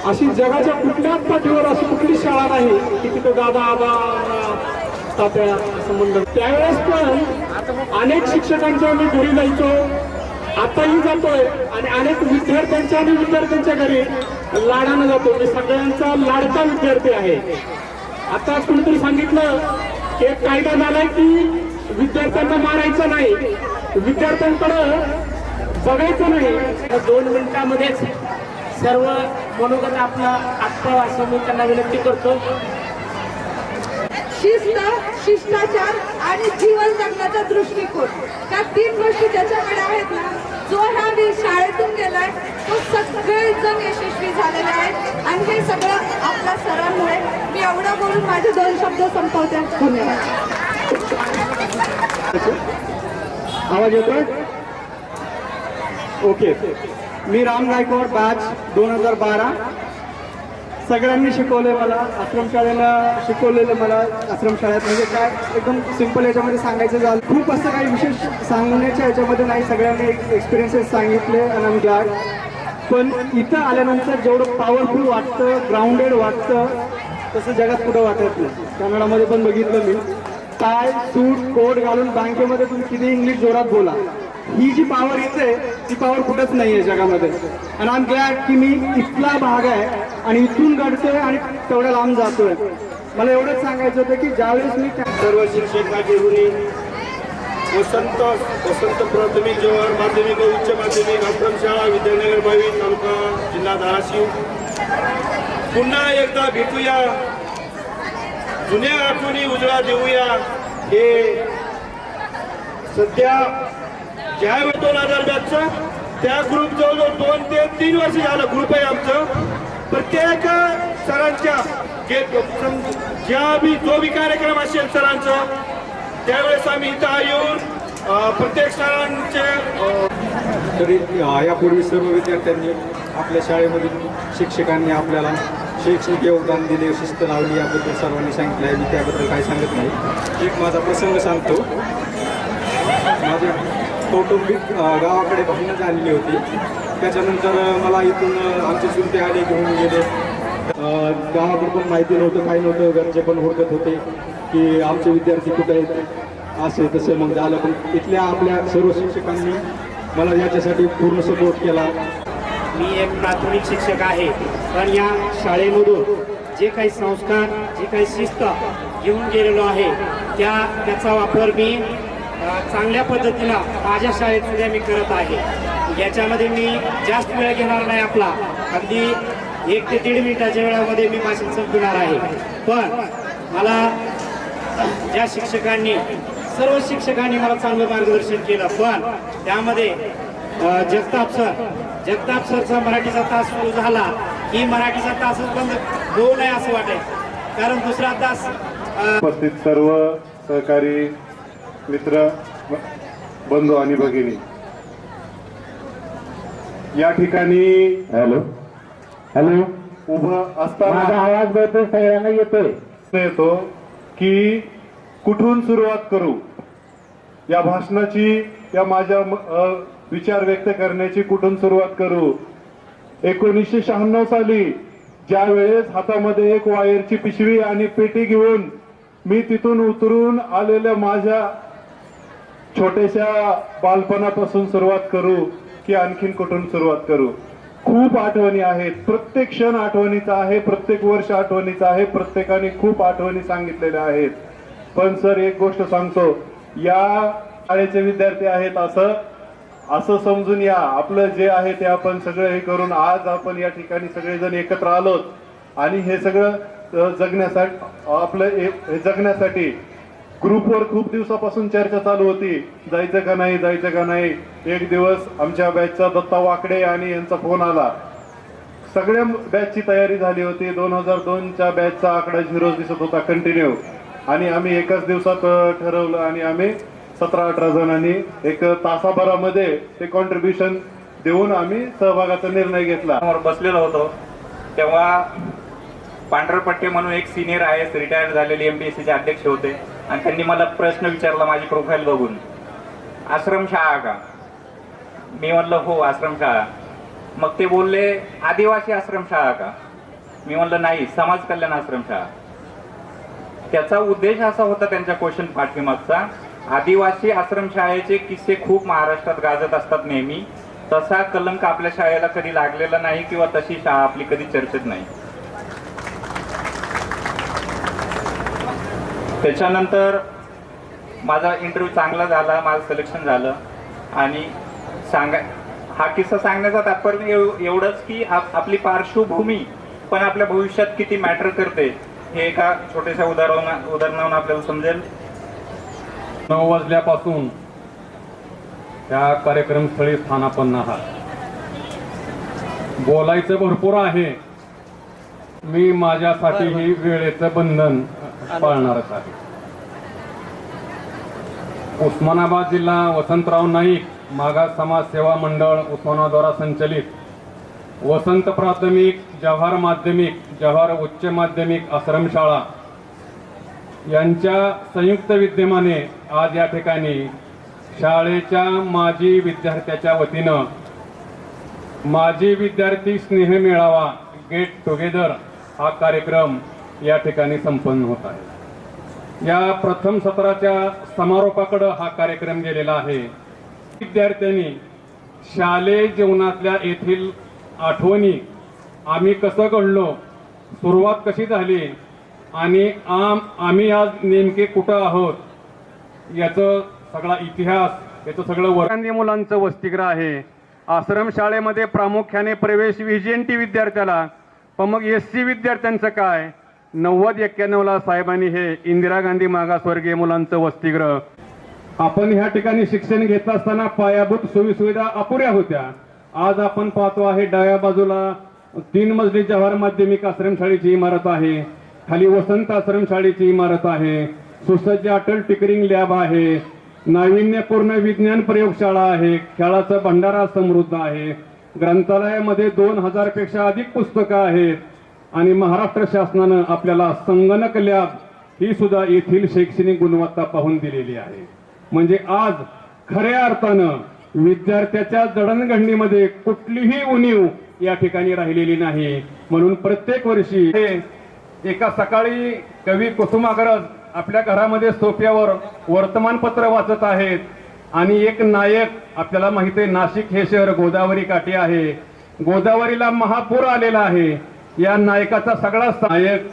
अशी जगाच्या कुठल्याच पाठीवर अशी कुठली शाळा नाही की तिथं दादा आबा तात्या असं म्हणलं. त्यावेळेस पण अनेक शिक्षकांच्या मी घरी जायचो, आताही जातोय आणि अनेक विद्यार्थ्यांच्या आणि विद्यार्थ्यांच्या घरी लाडानं जातो. मी सगळ्यांचा लाडका विद्यार्थी आहे. आता कुणीतरी सांगितलं की एक कायदा झालाय की विद्यार्थ्यांना मारायचं नाही, विद्यार्थ्यांकडं बघायचं नाही. 2 मिनिटांमध्येच सर्व मनोगत आपला आत्ता असं मी त्यांना विनंती करतो. शिस्त, शिष्टाचार आणि जीवन जगण्याचा दृष्टिकोन, त्या 3 गोष्टी ज्याच्याकडे आहेत ना, जो ह्या शाळेतून गेलाय तो सगळेजण यशस्वी झालेले आहेत. आणि हे सगळं आपल्या सरांमुळे. मी एवढं बोलून माझे 2 शब्द संपवते. धन्यवाद. आवाज येतोय? ओके. मी राम गायकवाड, बॅच 2012. सगळ्यांनी शिकवले मला, आश्रमशाळेला शिकवलेलं मला. आश्रमशाळेत म्हणजे काय एकदम सिंपल याच्यामध्ये सांगायचं झालं, खूप असं काही विशेष सांगण्याच्या याच्यामध्ये नाही. सगळ्यांनी एक्सपिरियन्सेस सांगितले आणि आम्ही ग्लॅड. पण इथं आल्यानंतर जेवढं पॉवरफुल वाटतं, ग्राउंडेड वाटतं, तसं जगात कुठं वाटत नाही. कन्नडामध्ये पण बघितलं मी, टाय सूट कोट घालून बँकेमध्ये तुम्ही किती इंग्लिश जोरात बोला, ही जी पॉवर येते ती पॉवर कुठंच नाही आहे जगामध्ये. आणि आय एम ग्लॅड की मी इथला भाग आहे आणि इथून घडतोय आणि तेवढ्या लांब जातोय. मला एवढंच सांगायचं होतं की ज्यावेळेस मी सर्व शिक्षकांनी वसंत प्राथमिक जवाहर माध्यमिक व उच्च माध्यमिक आश्रमशाळा विद्यानगर बावी तालुका जिल्हा धाराशिव, पुन्हा एकदा भेटूया, जुन्या आठवणी उजळा देऊया. हे सध्या ज्या 2000 बॅचचं त्या ग्रुप जवळजवळ 2 ते 3 वर्ष झालं ग्रुप आहे आमचं. प्रत्येक सरांच्या जो बी कार्यक्रम असेल सरांचं, त्यावेळेस आम्ही इथं येऊन प्रत्येक सरांचे तरी यापूर्वी सर्व विद्यार्थ्यांनी आपल्या शाळेमधील शिक्षकांनी आपल्याला शैक्षणिक योगदान दिले, शिस्त लावली, याबद्दल सर्वांनी सांगितलं आहे. मी त्याबद्दल काही सांगत नाही. एक माझा प्रसंग सांगतो. माझ्या कौटुंबिक गावाकडे भांडणं झालेली होती. त्याच्यानंतर मला इथून आमचे चुलते आले, घेऊन गेले. गावाकडे पण माहिती नव्हतं, काही नव्हतं. घरचे पण हुडकत होते की आमचे विद्यार्थी कुठे आहेत, असे तसं मग झालं. पण इथल्या आपल्या सर्व शिक्षकांनी मला याच्यासाठी पूर्ण सपोर्ट केला. मी एक प्राथमिक शिक्षक आहे, पण या शाळेमधून जे काही संस्कार, जे काही शिस्त घेऊन गेलेलो आहे त्याचा वापर मी चांगल्या पद्धतीनं माझ्या शाळेत सुद्धा मी करत आहे. याच्यामध्ये मी जास्त वेळ घेणार नाही आपला, अगदी 1 ते 1.5 मिनिटाच्या वेळामध्ये मी भाषण संपवणार आहे. पण मला ज्या शिक्षकांनी, सर्व शिक्षकांनी मला चांगलं मार्गदर्शन केलं. पण त्यामध्ये जगताप सरचा मराठीचा तास सुरू झाला की मराठीचा तासच बंद होऊ नये असं वाटायचं, कारण दुसरा तास. उपस्थित सर्व सहकारी मित्र, बंधू आणि भगिनी, या ठिकाणी उभं असताना आवाज बरोबर सगळ्यांना येतो की कुठून सुरुवात करू या भाषणाची, या माझ्या विचार व्यक्त करण्याची कुठून सुरुवात करू. 1996 साली ज्या वेळेस हातामध्ये एक वायरची पिशवी आणि पेटी घेऊन मी तिथून उतरून आलेल्या माझ्या छोट्याशा बालपणापासून सुरुवात करू की आणखीन कुठून सुरुवात करू. खूप आठवणी आहेत, प्रत्येक क्षण आठवणीचा आहे, प्रत्येक वर्ष आठवणीचा आहे, प्रत्येकाने खूप आठवणी सांगितलेल्या आहेत. पण सर एक गोष्ट सांगतो, या शाळेचे विद्यार्थी आहेत असं समजून या. आपलं जे आहे ते आपण सगळं हे करून आज आपण या ठिकाणी सगळेजण एकत्र आलोत आणि हे सगळं जगण्यासाठी ग्रुपवर खूप दिवसापासून चर्चा चालू होती, जायचं का नाही. एक दिवस आमच्या बॅचचा दत्ता वाकडे आणि यांचा फोन आला. सगळ्या बॅचची तयारी झाली होती. 2002च्या बॅचचा आकडा 0 दिसत होता कंटिन्यू. आणि आम्ही एकाच दिवसात ठरवलं आणि आम्ही 17-18 जणांनी एक तासाभरामध्ये ते कॉन्ट्रीब्युशन देऊन आम्ही सहभागाचा निर्णय घेतला. बसलेलो होतो तेव्हा पांढरपट्टे म्हणून एक सिनियर IAS रिटायर झालेले MPSCचे अध्यक्ष होते आणि त्यांनी मला प्रश्न विचारला माझी प्रोफाईल बघून, आश्रमशाळा का? मी म्हणलं हो आश्रमशाळा. मग ते बोलले आदिवासी आश्रमशाळा का? मी म्हणलं नाही, समाज कल्याण आश्रमशाळा. त्याचा उद्देश असा होता त्यांच्या क्वेश्चन पाठीमागचा, आदिवासी आश्रमशाळेचे किस्से खूप महाराष्ट्रात गाजत असतात नेहमी, तसा कलंक आपल्या शाळेला कधी लागलेला नाही किंवा तशी शाळा आपली कधी चर्चेत नाही. त्याच्यानंतर माझा इंटरव्ह्यू चांगला झाला, माझं सिलेक्शन झालं. आणि हा किस्सा सांगण्याचा तात्पर्य एवढंच की आपली पार्श्वभूमी पण आपल्या भविष्यात किती मॅटर करते हे एका छोट्याशा उदाहरणावरून आपल्याला समजेल. 9 वाजल्यापासून त्या कार्यक्रमस्थळी स्थानापन्न आहात. बोलायचं भरपूर आहे. मी माझ्यासाठीही वेळेचं बंधन पाळणारच आहे. उस्मानाबाद जिल्हा वसंतराव नाईक मागास समाज सेवा मंडळ उस्मानाबादद्वारा संचलित वसंत प्राथमिक, जव्हार माध्यमिक, जव्हार उच्च माध्यमिक आश्रमशाळा यांच्या संयुक्त विद्यमाने आज या ठिकाणी शाळेच्या माजी विद्यार्थ्याच्या वतीनं माजी विद्यार्थी स्नेह मेळावा गेट टुगेदर हा कार्यक्रम या ठिकाणी संपन्न होत आहे. या प्रथम सत्राच्या समारोपाकडे हा कार्यक्रम गेलेला आहे. विद्यार्थ्यांनी शालेय जीवनातल्या येथील आठवणी, आम्ही कसं घडलो, सुरुवात कशी झाली आणि आम्ही आज नेमके कुठं आहोत याचं सगळा इतिहास, याचं सगळं गांधी मुलांचं वसतिगृह आहे. आश्रमशाळेमध्ये प्रामुख्याने प्रवेश व्हीजीएनटी विद्यार्थ्याला, पण मग SC विद्यार्थ्यांचं काय, 90-91ला साहेबांनी हे इंदिरा गांधी मागासवर्गीय मुलांचं वसतिगृह. आपण ह्या ठिकाणी शिक्षण घेत असताना पायाभूत सोयीसुविधा अपुऱ्या होत्या. आज आपण पाहतो आहे डाव्या बाजूला 3 मजली जव्हार माध्यमिक आश्रमशाळेची इमारत आहे, खाली वसंत आश्रमशाळेची इमारत आहे, सुसज्ज अटल टिकरिंग लॅब आहे, नाविन्यपूर्ण विज्ञान प्रयोगशाळा आहे, खेळाचा भंडारा समृद्ध आहे, ग्रंथालयामध्ये 2000 पेक्षा अधिक पुस्तकं आहेत आणि महाराष्ट्र शासनानं आपल्याला संगणक लॅब ही सुद्धा येथील शैक्षणिक गुणवत्ता पाहून दिलेली आहे. म्हणजे आज खऱ्या अर्थानं विद्यार्थ्याच्या जडणघडणीमध्ये कुठलीही उणीव या ठिकाणी राहिलेली नाही. म्हणून प्रत्येक वर्षी एका सकाळी कवी कुसुमाग्रज आपल्या घरामध्ये सोफ्यावर वर्तमानपत्र वाचत आहेत आणि एक नायक, आपल्याला माहिती आहे नाशिक हे शहर गोदावरी काठी आहे, गोदावरीला महापूर आलेला आहे. या नायकाचा सगळा नायक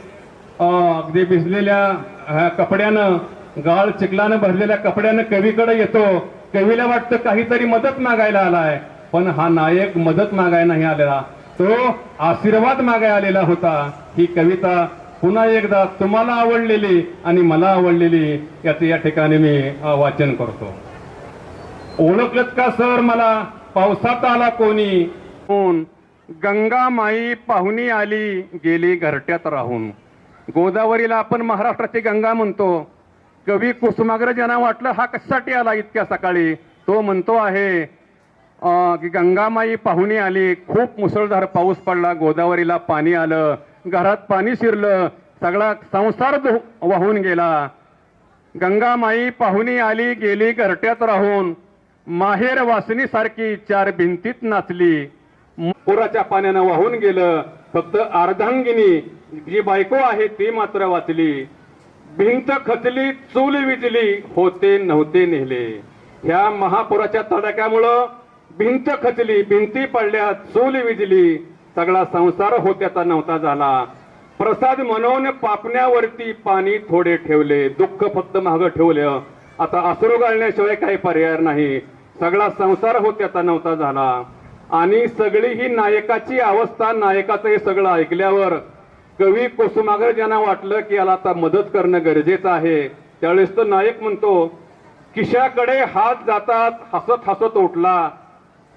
अगदी भिजलेल्या कपड्यानं, गाळ चिखलानं भरलेल्या कपड्यानं कवीकडे येतो. कवीला वाटतं काहीतरी मदत मागायला आलाय, पण हा नायक मदत मागायला नाही आलेला, तो आशीर्वाद मागायला आलेला होता. ही कविता पुन्हा एकदा तुम्हाला आवडलेली आणि मला आवडलेली याचं या ठिकाणी मी वाचन करतो. ओळखलत का सर मला, पावसात आला कोणी, गंगा माई पाहुणी आली गेली घरट्यात राहून. गोदावरीला आपण महाराष्ट्राची गंगा म्हणतो. कवी कुसुमाग्रज यांना वाटलं हा कशासाठी आला इतक्या सकाळी. तो म्हणतो आहे की गंगामाई पाहुणी आली, खूप मुसळधार पाऊस पडला, गोदावरीला पाणी आलं, घरात पाणी शिरलं, सगळा संसार वाहून गेला. गंगामाई पाहुणी आली गेली घरट्यात राहून, माहेर वासनीसारखी 4 भिंतीत नाचली. पुराच्या पाण्यानं वाहून गेलं, फक्त अर्धांगिनी जी बायको आहे ती मात्र वाचली. भिंत खचली चूल विजली, होते नव्हते नेले. ह्या महापुराच्या तडाख्यामुळं भिंत खचली, भिंती पडल्या, चूल विजली, सगळा संसार होत्याचा नव्हता झाला. प्रसाद म्हणून पापण्यावरती पाणी थोडे ठेवले, दुःख फक्त मागं ठेवलं. आता अश्रू गाळण्याशिवाय काही पर्याय नाही. सगळा संसार होत्याचा नव्हता झाला. आणि सगळी ही नायकाची अवस्था, नायकाचं हे सगळं ऐकल्यावर कवी कुसुमाग्रज यांना वाटलं की याला आता मदत करणं गरजेचं आहे. त्यावेळेस तो नायक म्हणतो, खिशाकडे हात जातात हसत हसत उठला,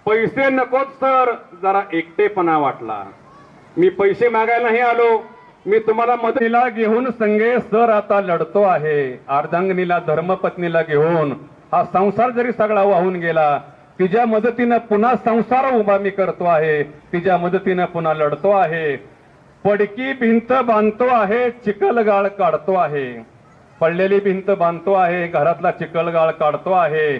पैसे नकोत सर जरा एकटेपणा वाटला. मी पैसे मागायला नाही आलो, मी तुम्हाला मदतीला घेऊन संगे सर आता लढतो आहे. अर्धांगिनीला धर्मपत्नीला घेऊन हा संसार जरी सगळा वाहून गेला, तिच्या मदतीनं पुन्हा संसार उभा मी करतो आहे, तिच्या मदतीनं पुन्हा लढतो आहे. पडकी भिंत बांधतो आहे, चिखलगाळ काढतो आहे. पडलेली भिंत बांधतो आहे, घरातला चिखलगाळ काढतो आहे.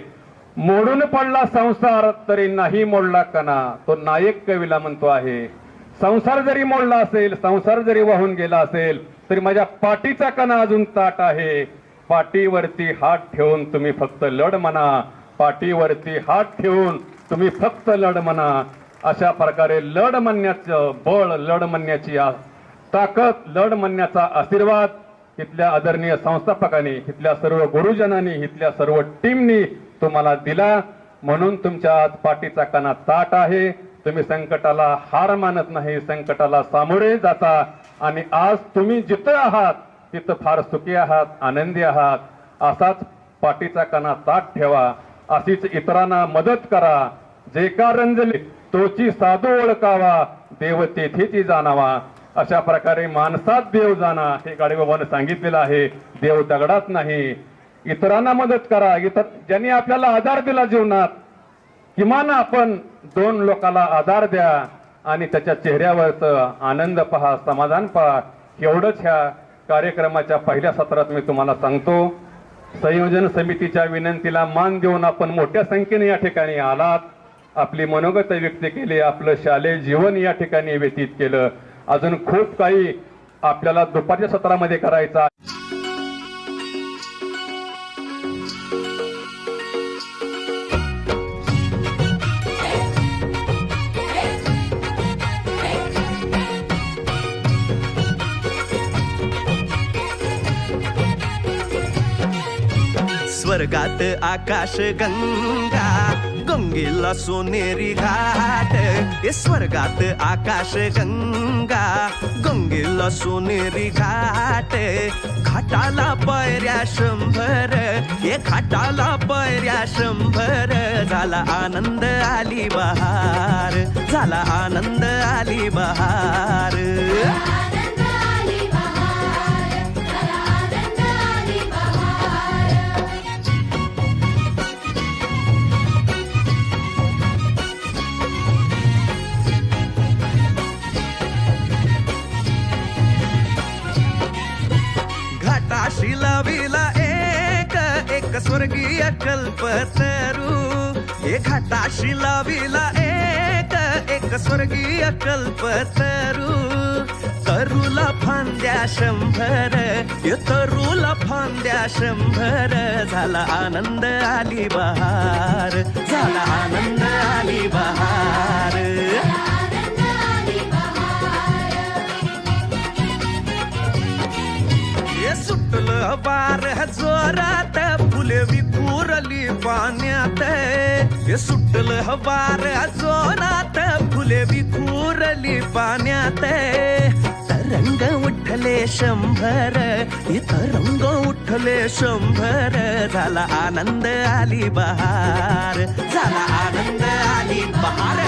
मोडून पडला संसार तरी नाही मोडला कणा, तो नायक कवीला म्हणतो आहे. संसार जरी मोडला असेल, संसार जरी वाहून गेला असेल, तरी माझ्या पाठीचा कणा अजून ताट आहे. पाठीवरती हात ठेवून तुम्ही फक्त लढ म्हणा, पाठीवरती हात ठेवून तुम्ही फक्त लढ म्हणा. अशा प्रकारे लढ म्हणण्याचं बळ, लढ म्हणण्याची ताकद, लढ म्हणण्याचा आशीर्वाद इथल्या आदरणीय संस्थापकांनी, इथल्या सर्व गुरुजनांनी, इथल्या सर्व टीमनी तुम्हाला दिला. म्हणून तुमच्या आज पाठीचा कणा ताट आहे. तुम्ही संकटाला हार मानत नाही, संकटाला सामोरे जाता. आणि आज तुम्ही जिथं आहात तिथं फार सुखी आहात, आनंदी आहात. असाच पाठीचा कणा ताट ठेवा, अशीच इतरांना मदत करा. जे का रंजले तोची साधू ओळखावा, देव तेथेची जाणावा. अशा प्रकारे माणसात देव जाणा हे गाडगेबाबांनी सांगितलेलं आहे. देव दगडात नाही. इतरांना मदत करा. ज्यांनी आपल्याला आधार दिला जीवनात, किमान आपण 2 लोकांना आधार द्या आणि त्याच्या चेहऱ्यावरचं आनंद पहा, समाधान पहा. एवढंच ह्या कार्यक्रमाच्या पहिल्या सत्रात मी तुम्हाला सांगतो. संयोजन समितीच्या विनंतीला मान देऊन आपण मोठ्या संख्येने या ठिकाणी आलात, आपली मनोगत व्यक्त केली, आपलं शालेय जीवन या ठिकाणी व्यतीत केलं. अजून खूप काही आपल्याला दुपारच्या सत्रामध्ये करायचं. स्वर्गात आकाश गंगा, गंगेला सोनेरी घाट. हे स्वर्गात आकाश गंगा, गंगेला सोनेरी घाट. घाटाला पायऱ्या 100, हे घाटाला पायऱ्या 100. झाला आनंद आली बहार, झाला आनंद आली बहार. घाटाशी लाविला एक स्वर्गीय कल्पतरू. हे घाटाशी लाविला एक स्वर्गीय कल्पतरू. तरूला फांद्या 100, हे तरूला फांद्या 100. झाला आनंद आली बहार, झाला आनंद आली बहार. सुटलं वार जोरात, फुले विखुरली पाण्यात. हे सुटलं वार जोरात, फुले विखुरली पाण्यात. तरंग उठले 100, हे तरंग उठले 100. झाला आनंद आली बहार, झाला आनंद आली बहार.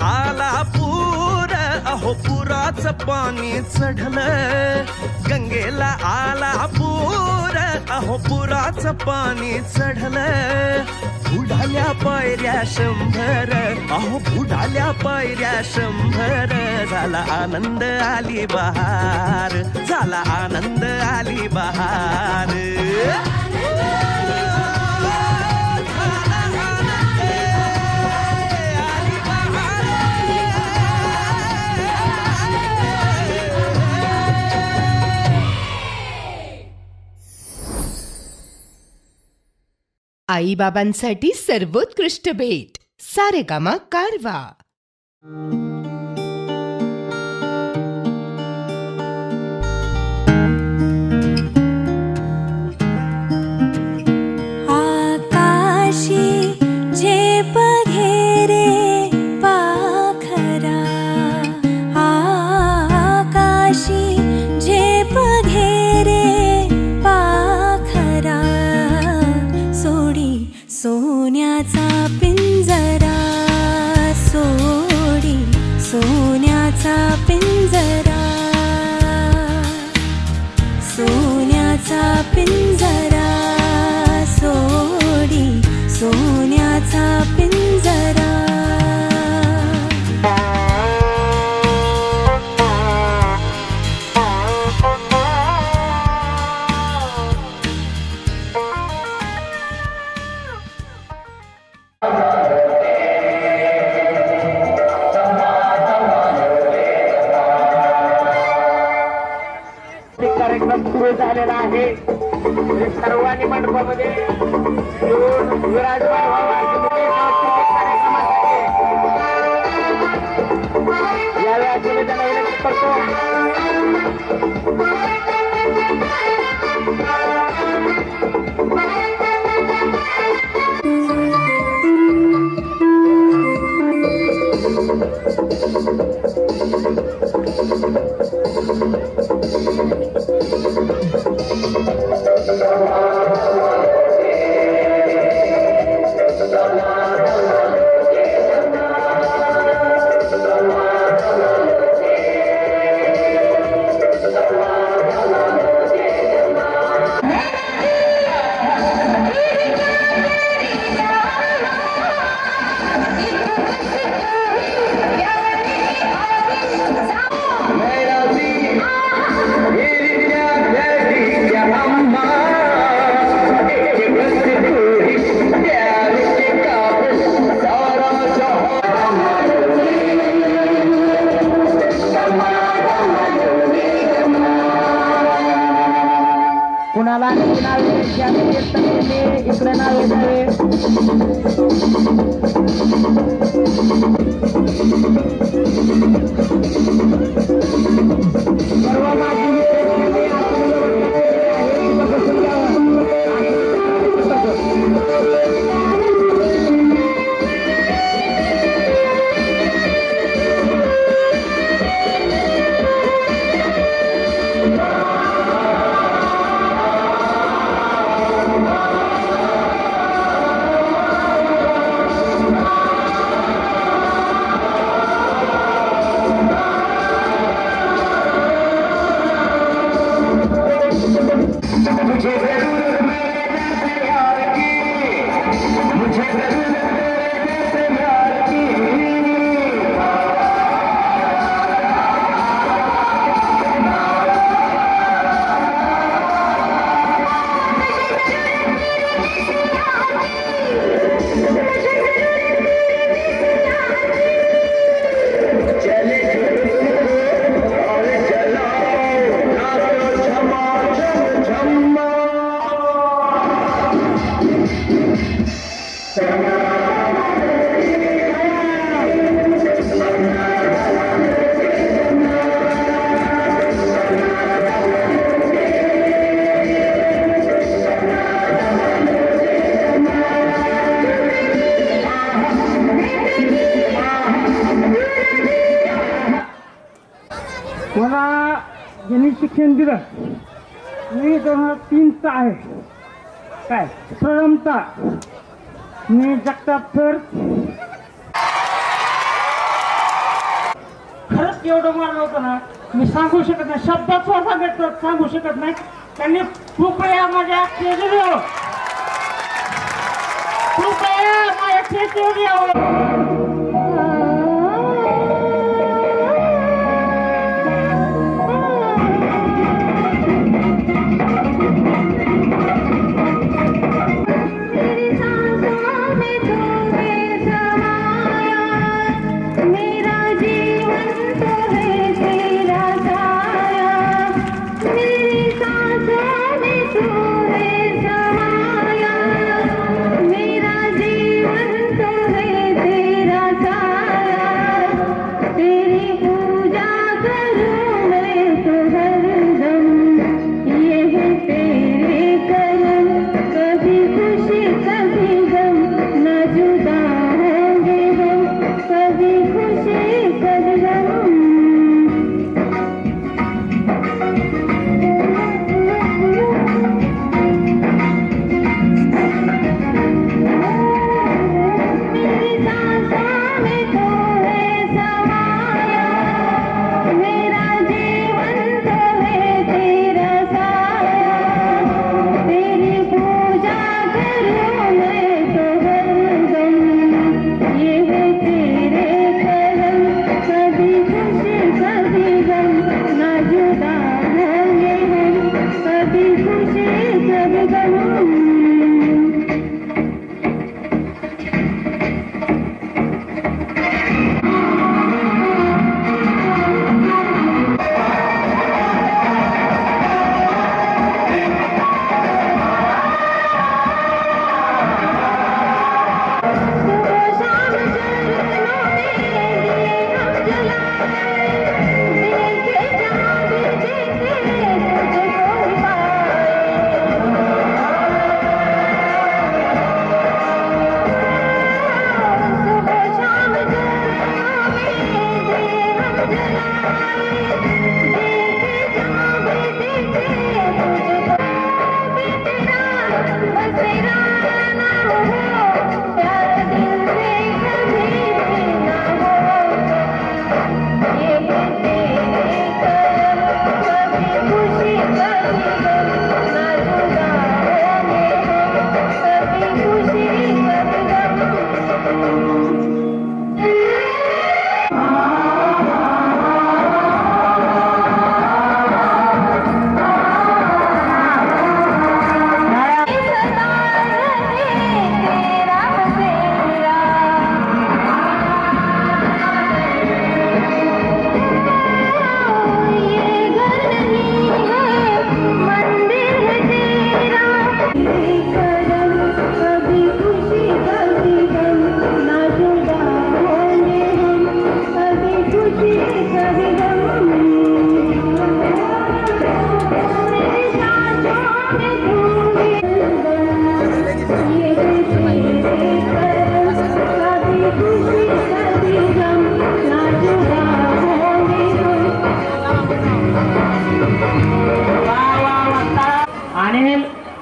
आला पूर, अहो पुराचं पाणी चढलं. गंगेला आला पूर, अहो पुराचं पाणी चढलं. बुडाल्या पायऱ्या 100, अहो बुडाल्या पायऱ्या 100. झाला आनंद आली बहार, झाला आनंद आली बहार. आईबाबांसाठी सर्वोत्कृष्ट भेट सारेगामा कारवा. आकाशी झेप घेरे पाखरा, आकाशी झेप घेरे पाखरा. सोडी सोन्याचा पिंजरा, सोडी सोन्याचा पिंजरा, सोन्याचा पिंजरा. सोडी सोन्याचा पिंजरा. कार्यक्रम सुरू झालेला आहे. सर्वांनी मंडपामध्ये येऊन विराजमान व्हावा अशी सांस्कृतिक कार्यक्रमासाठी यावेळी निवेदन विनंती करतो. कुणाला इकडे नावे द्यावे. सर्व मला ज्यांनी शिक्षण दिलं मी 2003चा आहे. काय प्रथमतः मी जगताप सर खरंच एवढं मारलं होतं ना मी सांगू शकत नाही. शब्दात सांगू शकत नाही. त्यांनी कृपया माझ्या स्टेजवर यावं. कृपया माझ्या स्टेजवर यावं. मेरा जीवन तो है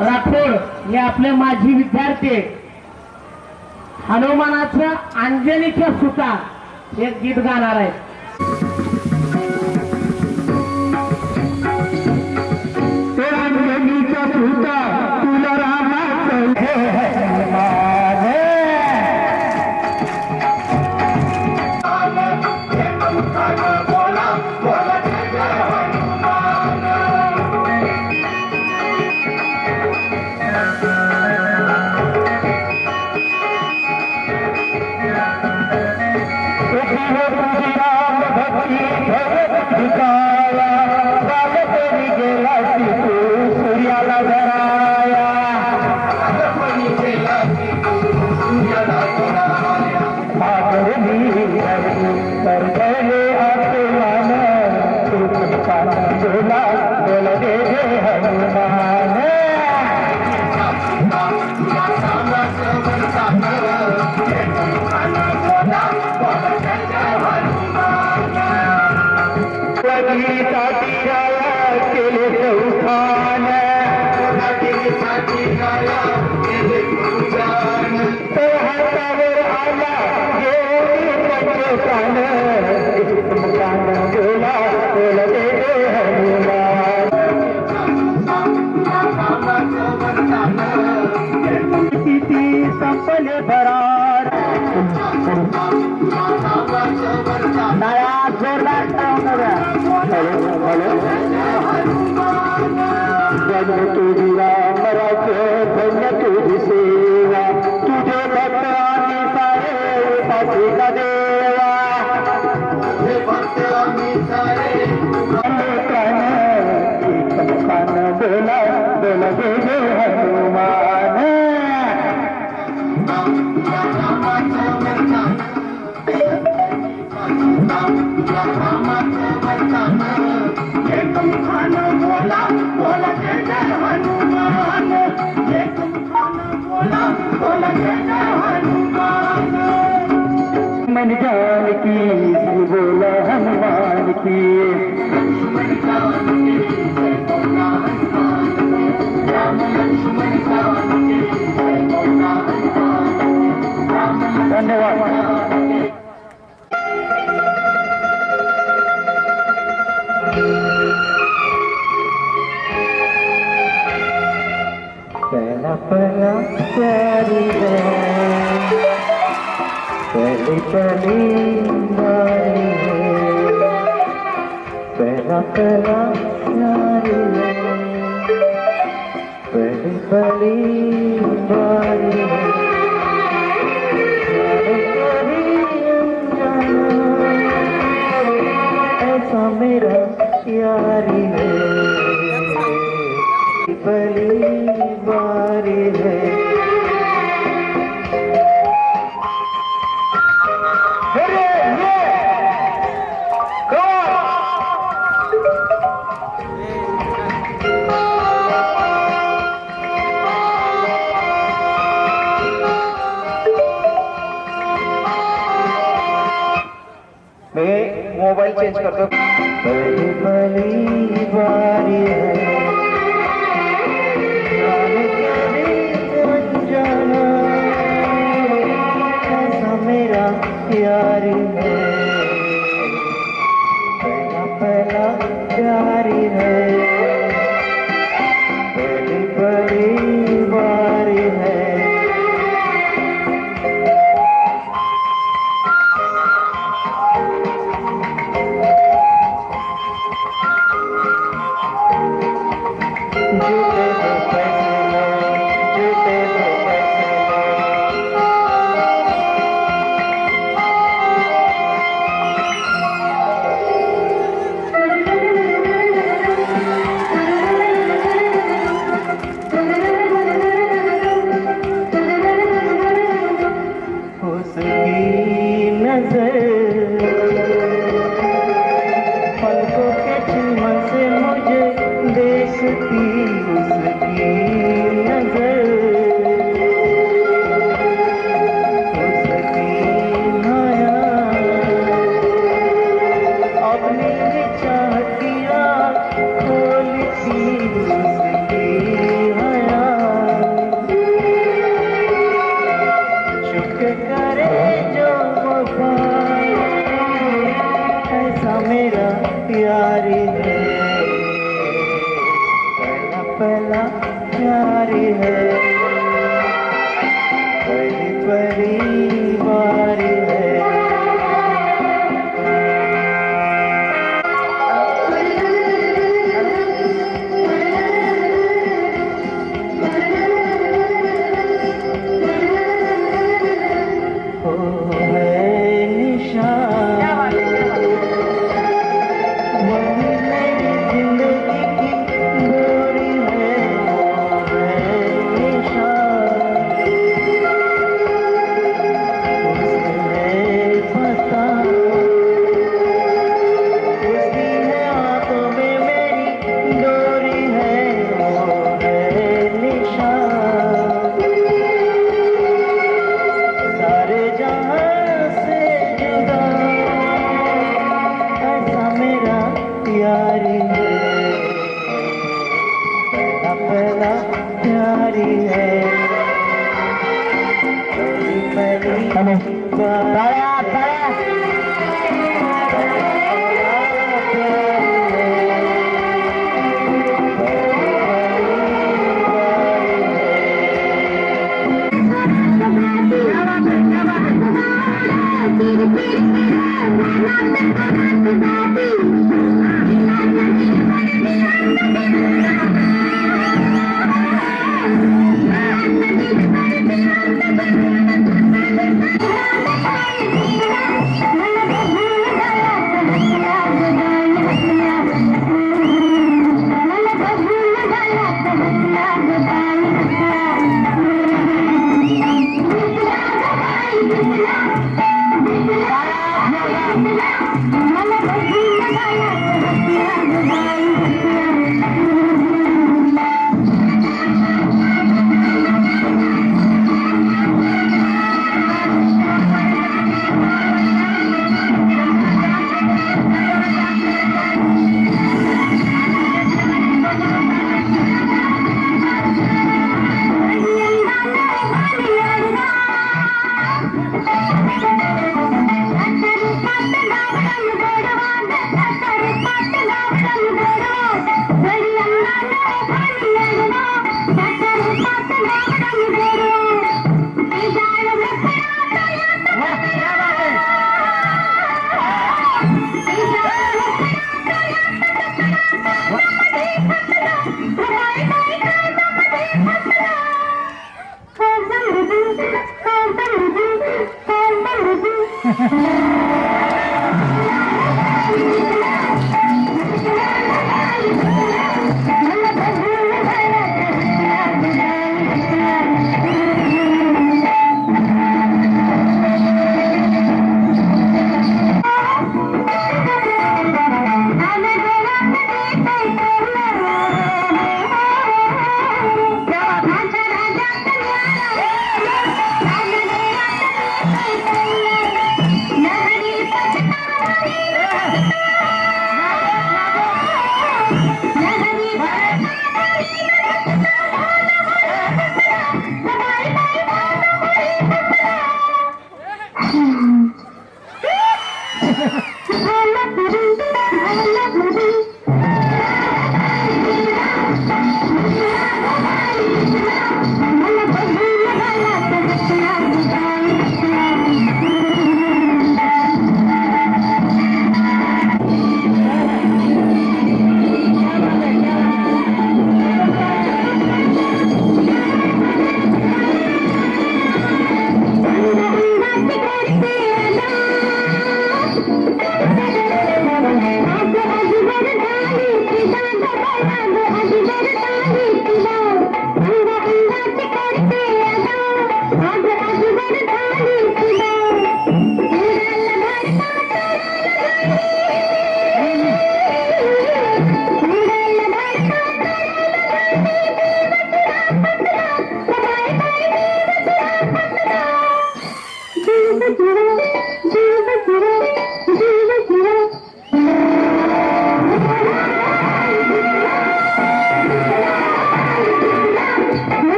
राठोड हे आपले माजी विद्यार्थी हनुमानाच्या अंजनीच्या सुता हे गीत गाणार आहेत. अंजनीच्या सुता तुला रामाचं संपले भरार जन्म तुझी रामराज्य धन्य तुझी सेवा तुझे भक्त आम्ही सारे पाठी का देवा कान बोला बोला गे हनुमान मन जान की बोला हनुमान की धन्यवाद. पहला पहला प्यारी है पहली पहली बारी है पहला पहला प्यारी है पहली पहली बारी है ऐसा मेरा यारी है पहली बारी है मैं मोबाइल चेंज करतो. पहली पहली बारी है मेरा प्यारी है पहला पहला प्यारी है पहली पहली बारी है चाहतिया खोलती उसकी हया पला प्यारी है पली पली बारी है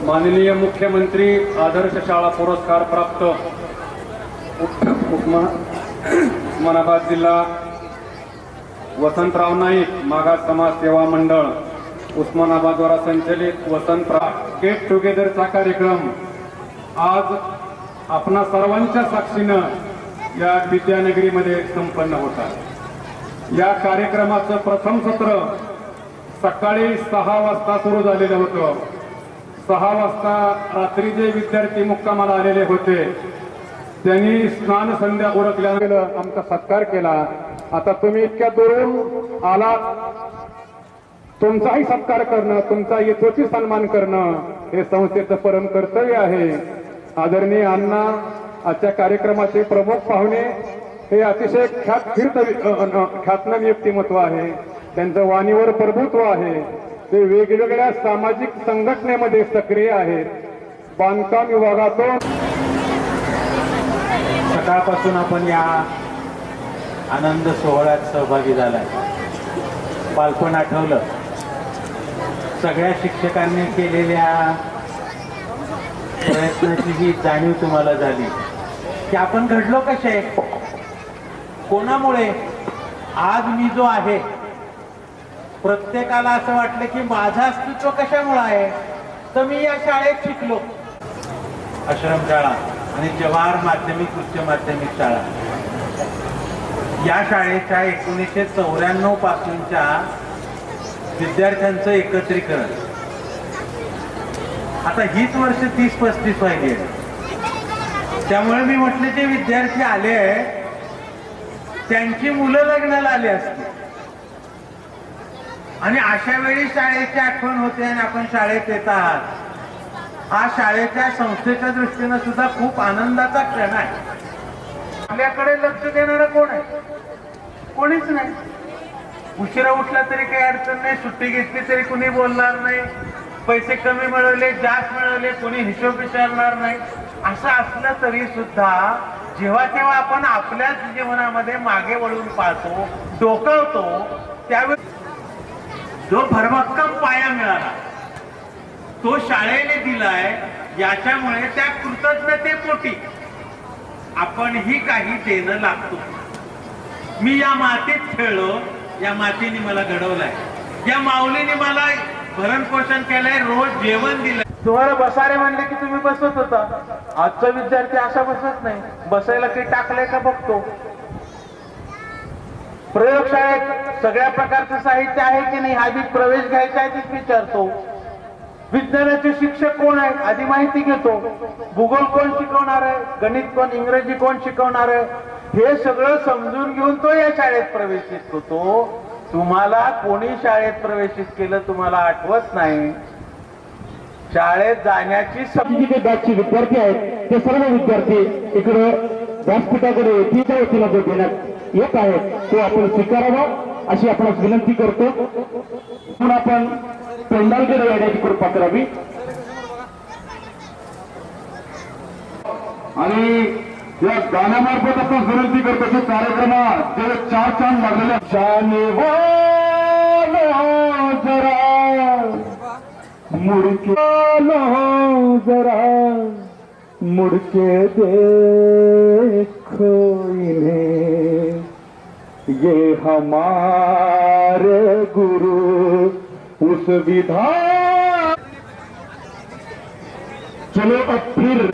माननीय मुख्यमंत्री आदर्श शाळा पुरस्कार प्राप्त उस्मानाबाद जिल्हा वसंतराव नाईक मागास समाज सेवा मंडळ उस्मानाबाद द्वारा संचलित वसंतराव गेट टुगेदरचा कार्यक्रम आज आपणा सर्वांच्या साक्षीनं या विद्यानगरीमध्ये संपन्न होता। या कार्यक्रमाचं प्रथम सत्र सकाळी 6 वाजता सुरू झालेलं होतं। 6 वाजता रात्री जे विद्यार्थी मुक्कामाला आलेले होते त्यांनी स्नान संध्या उरकल्यानं आमचा सत्कार केला। आता तुम्ही इतक्या दूरून आलात, तुमचाही सत्कार करणं, तुमचा यथोचित सन्मान करणं हे संस्थेचं परम कर्तव्य आहे। आदरणीय अण्णा आजच्या कार्यक्रमाचे प्रमुख पाहुणे हे अतिशय ख्यातनाम व्यक्तिमत्व आहे। त्यांचं वाणीवर प्रभुत्व आहे। ते वेगवेगळ्या सामाजिक संघटनेमध्ये सक्रिय आहेत। बांधकाम विभागातून सकाळपासून आपण या आनंद सोहळ्यात सहभागी झालाय। बालपण आठवलं, सगळ्या शिक्षकांनी केलेल्या प्रयत्नाची ही जाणीव तुम्हाला झाली की आपण घडलो कसे, कोणामुळे आज मी जो आहे। प्रत्येकाला असं वाटलं की माझं अस्तित्व कशामुळे आहे, तर मी या शाळेत शिकलो। आश्रमशाळा आणि जवाहर माध्यमिक उच्च माध्यमिक शाळा या शाळेच्या 1994 पासूनच्या विद्यार्थ्यांचं एकत्रीकरण आता हीच वर्ष 30-35 व्हायली आहे। त्यामुळे मी म्हटले जे विद्यार्थी आले त्यांची मुलं लग्नाला आली असतील आणि अशा वेळी शाळेची आठवण होते आणि आपण शाळेत येत आहात। हा शाळेच्या संस्थेच्या दृष्टीनं सुद्धा खूप आनंदाचा क्षण आहे। आपल्याकडे लक्ष देणारं कोण आहे? कोणीच नाही। उशिरा उठला तरी काही अडचण नाही, सुट्टी घेतली तरी कुणी बोलणार नाही, पैसे कमी मिळवले जास्त मिळवले कोणी हिशोब विचारणार नाही। असं असलं तरी सुद्धा जेव्हा तेव्हा आपण आपल्याच जीवनामध्ये मागे वळून पाहतो, डोकावतो, त्यावेळी जो भरभक्कम पाया मिळाला तो शाळेने दिलाय। याच्यामुळे त्या कृतज्ञतेपोटी आपणही काही देणं लागतो. मी या मातीत खेळलो, या मातीने मला घडवलाय, या माऊलीने मला भरण पोषण केलंय, रोज जेवण दिलंय. तुम्हाला बसारे म्हणले की तुम्ही बसत होता. आजचा विद्यार्थी असा बसत नाही, बसायला काही टाकलंय का बघतो. प्रयोगशाळेत सगळ्या प्रकारचं साहित्य आहे की नाही आधी प्रवेश घ्यायच्या आधीच विचारतो. विज्ञानाचे शिक्षक कोण आहेत आधी माहिती घेतो. भूगोल कोण शिकवणार आहे, गणित कोण, इंग्रजी कोण शिकवणार आहे, हे सगळं समजून घेऊन तो या शाळेत प्रवेशित होतो. तुम्हाला कोणी शाळेत प्रवेशित केलं तुम्हाला आठवत नाही. शाळेत जाण्याची जे बॅचचे विद्यार्थी आहेत ते सर्व विद्यार्थी इकडे व्यासपीठाकडे तीच्या वतीनं जो देण्यात येत आहे तो आपण स्वीकारावा अशी आपण विनंती करतो. म्हणून आपण पेंडालकडे येण्याची कृपा करावी. आणि या गाण्यामार्फत आपण विनंती करतो की कार्यक्रमात जे 4 चांद लागलेल्या जरा मुड़के लो जरा मुड़के देखो इन्हें ये हमारे गुरु उस विधान. चलो अब फिर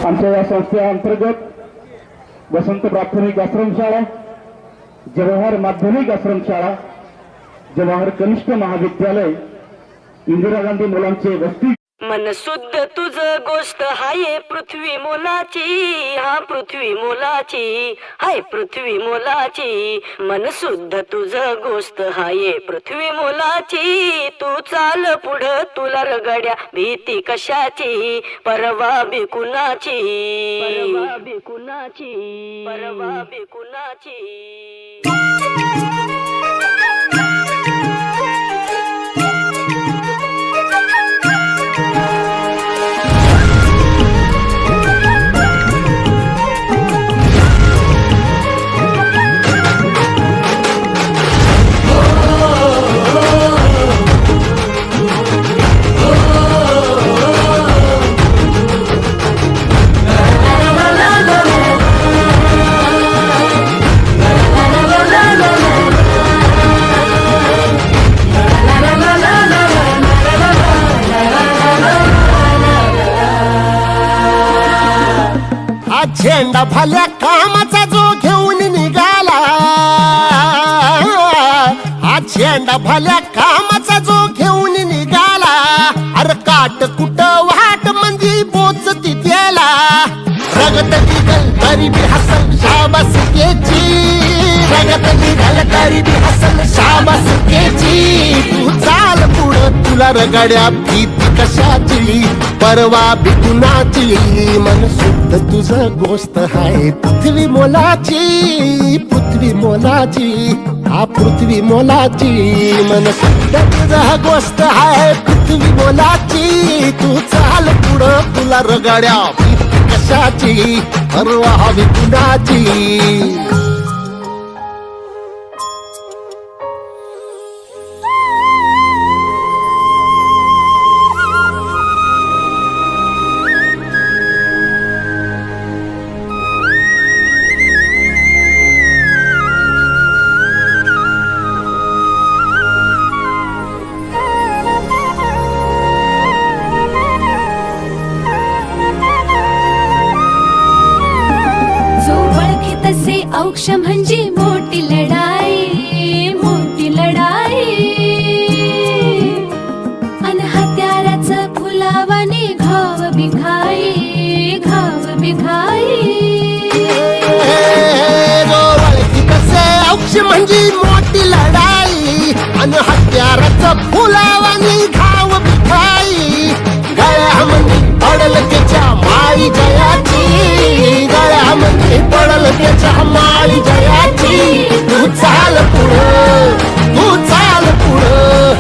आमच्या या संस्थेअंतर्गत वसंत प्राथमिक आश्रमशाळा, जवाहर माध्यमिक आश्रमशाळा, जवाहर कनिष्ठ महाविद्यालय, इंदिरा गांधी मुलांचे वसती. मन शुद्ध तुझ गोष्ट हाय पृथ्वी मोलाची, हा पृथ्वी मोलाची, हाय पृथ्वी मोलाची. मन शुद्ध तुझ गोष्ट हाय पृथ्वी मोलाची. तू चाल पुढं तुला रगड्या भीती कशाची, परवा बी कुणाची, परवा बी कुणाची, परवा बी कुणाची. झेंडा भल्या कामाचा जो घेऊन निघाला, हा झेंडा भल्या कामाचा जो घेऊन निघाला. अरे काट कुट वाट मंदी बोचती त्याला, रगत निघल तरी बी हसल शाबास केची, रगत निघल तरी बी हसल शाबास केची. तू चाल पुढं तुला रगड्या भीती कशाची, परवा बी कुणाची. मन शुद्ध तुझं गोष्ट हाय पृथ्वी मोलाची, पृथ्वी मोलाची, हा पृथ्वी मोलाची. मन शुद्ध तुझं गोष्ट हाय पृथ्वी मोलाची. तू चाल पुढं तुला रगड्या भीती कशाची, परवा बी कुणाची. औक्ष म्हणजे मोठी लढाई, मोठी लढाई. अन हत्याराचं फुलावाने घाव बिघाई, घाव बिघाई. औक्ष म्हणजे मोठी लढाई, अन हत्याराचं फुलावाने घाव बिघाई. गळ्यामध्ये पडल त्याच्या माळी जयाची, गळ्यामध्ये पडल त्याच्या माळी जयाची. तू चाल पुढं, तू चाल पुढं,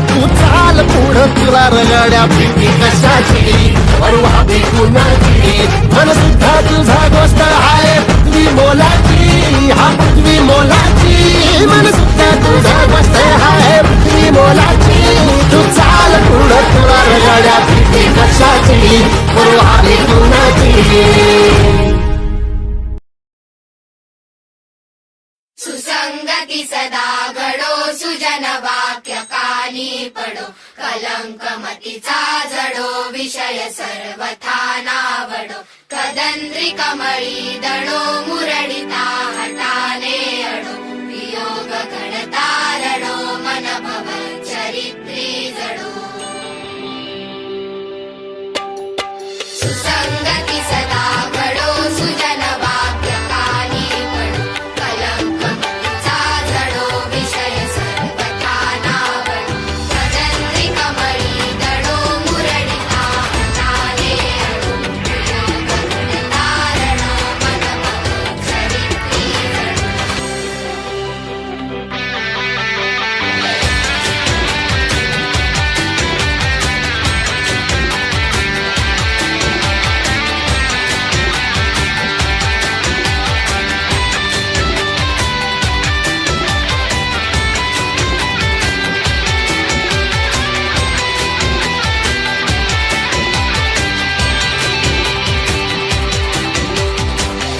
तू चाल पुढं तुला रगड्या भीती कशाची, परवा बी कुणाची. मन सुद्धा तुझा गोष्ट हाय पृथ्वी मोलाची, हा पृथ्वी मोलाची. मन सुद्धा तुझा गोष्ट हाय पृथ्वी मोलाची. सुसंगती सदा घडो सुजन वाक्य कानी पडो कलंक मतीचा जडो विषय सर्वथा नावडो कदंद्री कमळी दडो मुरडिता हटाने अडो वियोग घडता रडो मन भव चरित्री जडो सुसंगती सदा घडो सुजन वाक्य कानी पडो कलंक मतीचा जडो विषय सर्वथा नावडो कदंद्री कमळी दडो मुरडिता हटाने अडो वियोग घडता रडो मन भव चरित्री जडो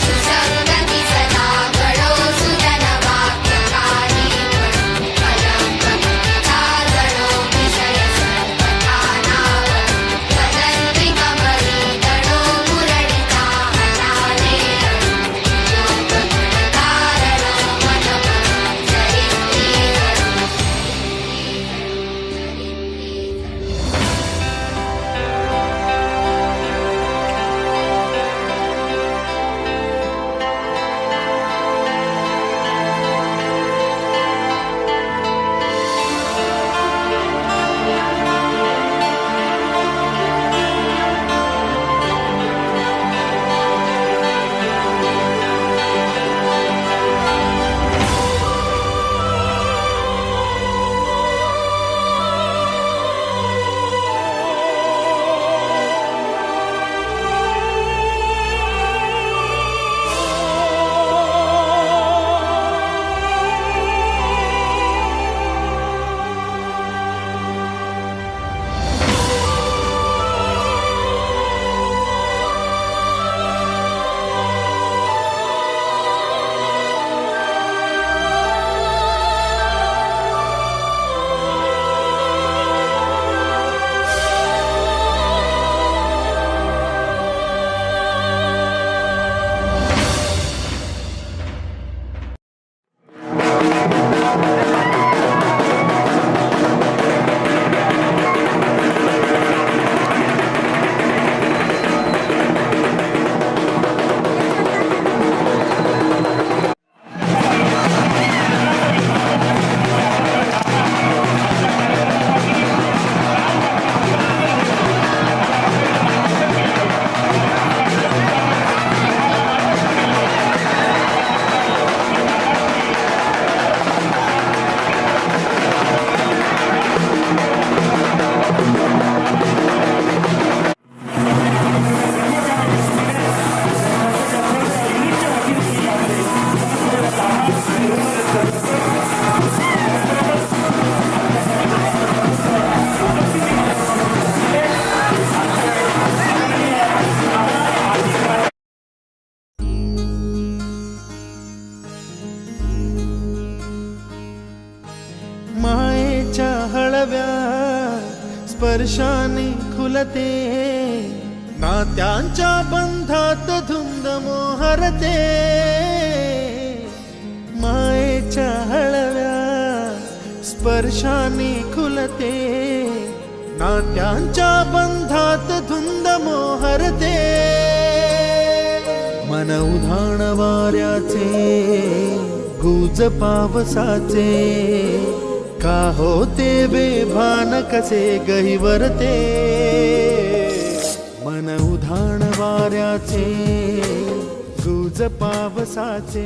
सुसंगती सदा घडो सुजन वाक्य कानी पडो कलंक मतीचा जडो विषय सर्वथा नावडो कदंद्री कमळी दडो मुरडिता हटाने अडो वियोग घडता रडो मन भव चरित्री मायेच्या हळव्या स्पर्शाने खुलते नात्यांच्या बंधात धुंद मोहरते मायेच्या हळव्या स्पर्शाने खुलते नात्यांच्या बंधात धुंद मोहरते मन उधाण वाऱ्याचे गुज पावसाचे का होते बेभान कसे गहिवरते मन उधाण वाऱ्याचे गुज पावसाचे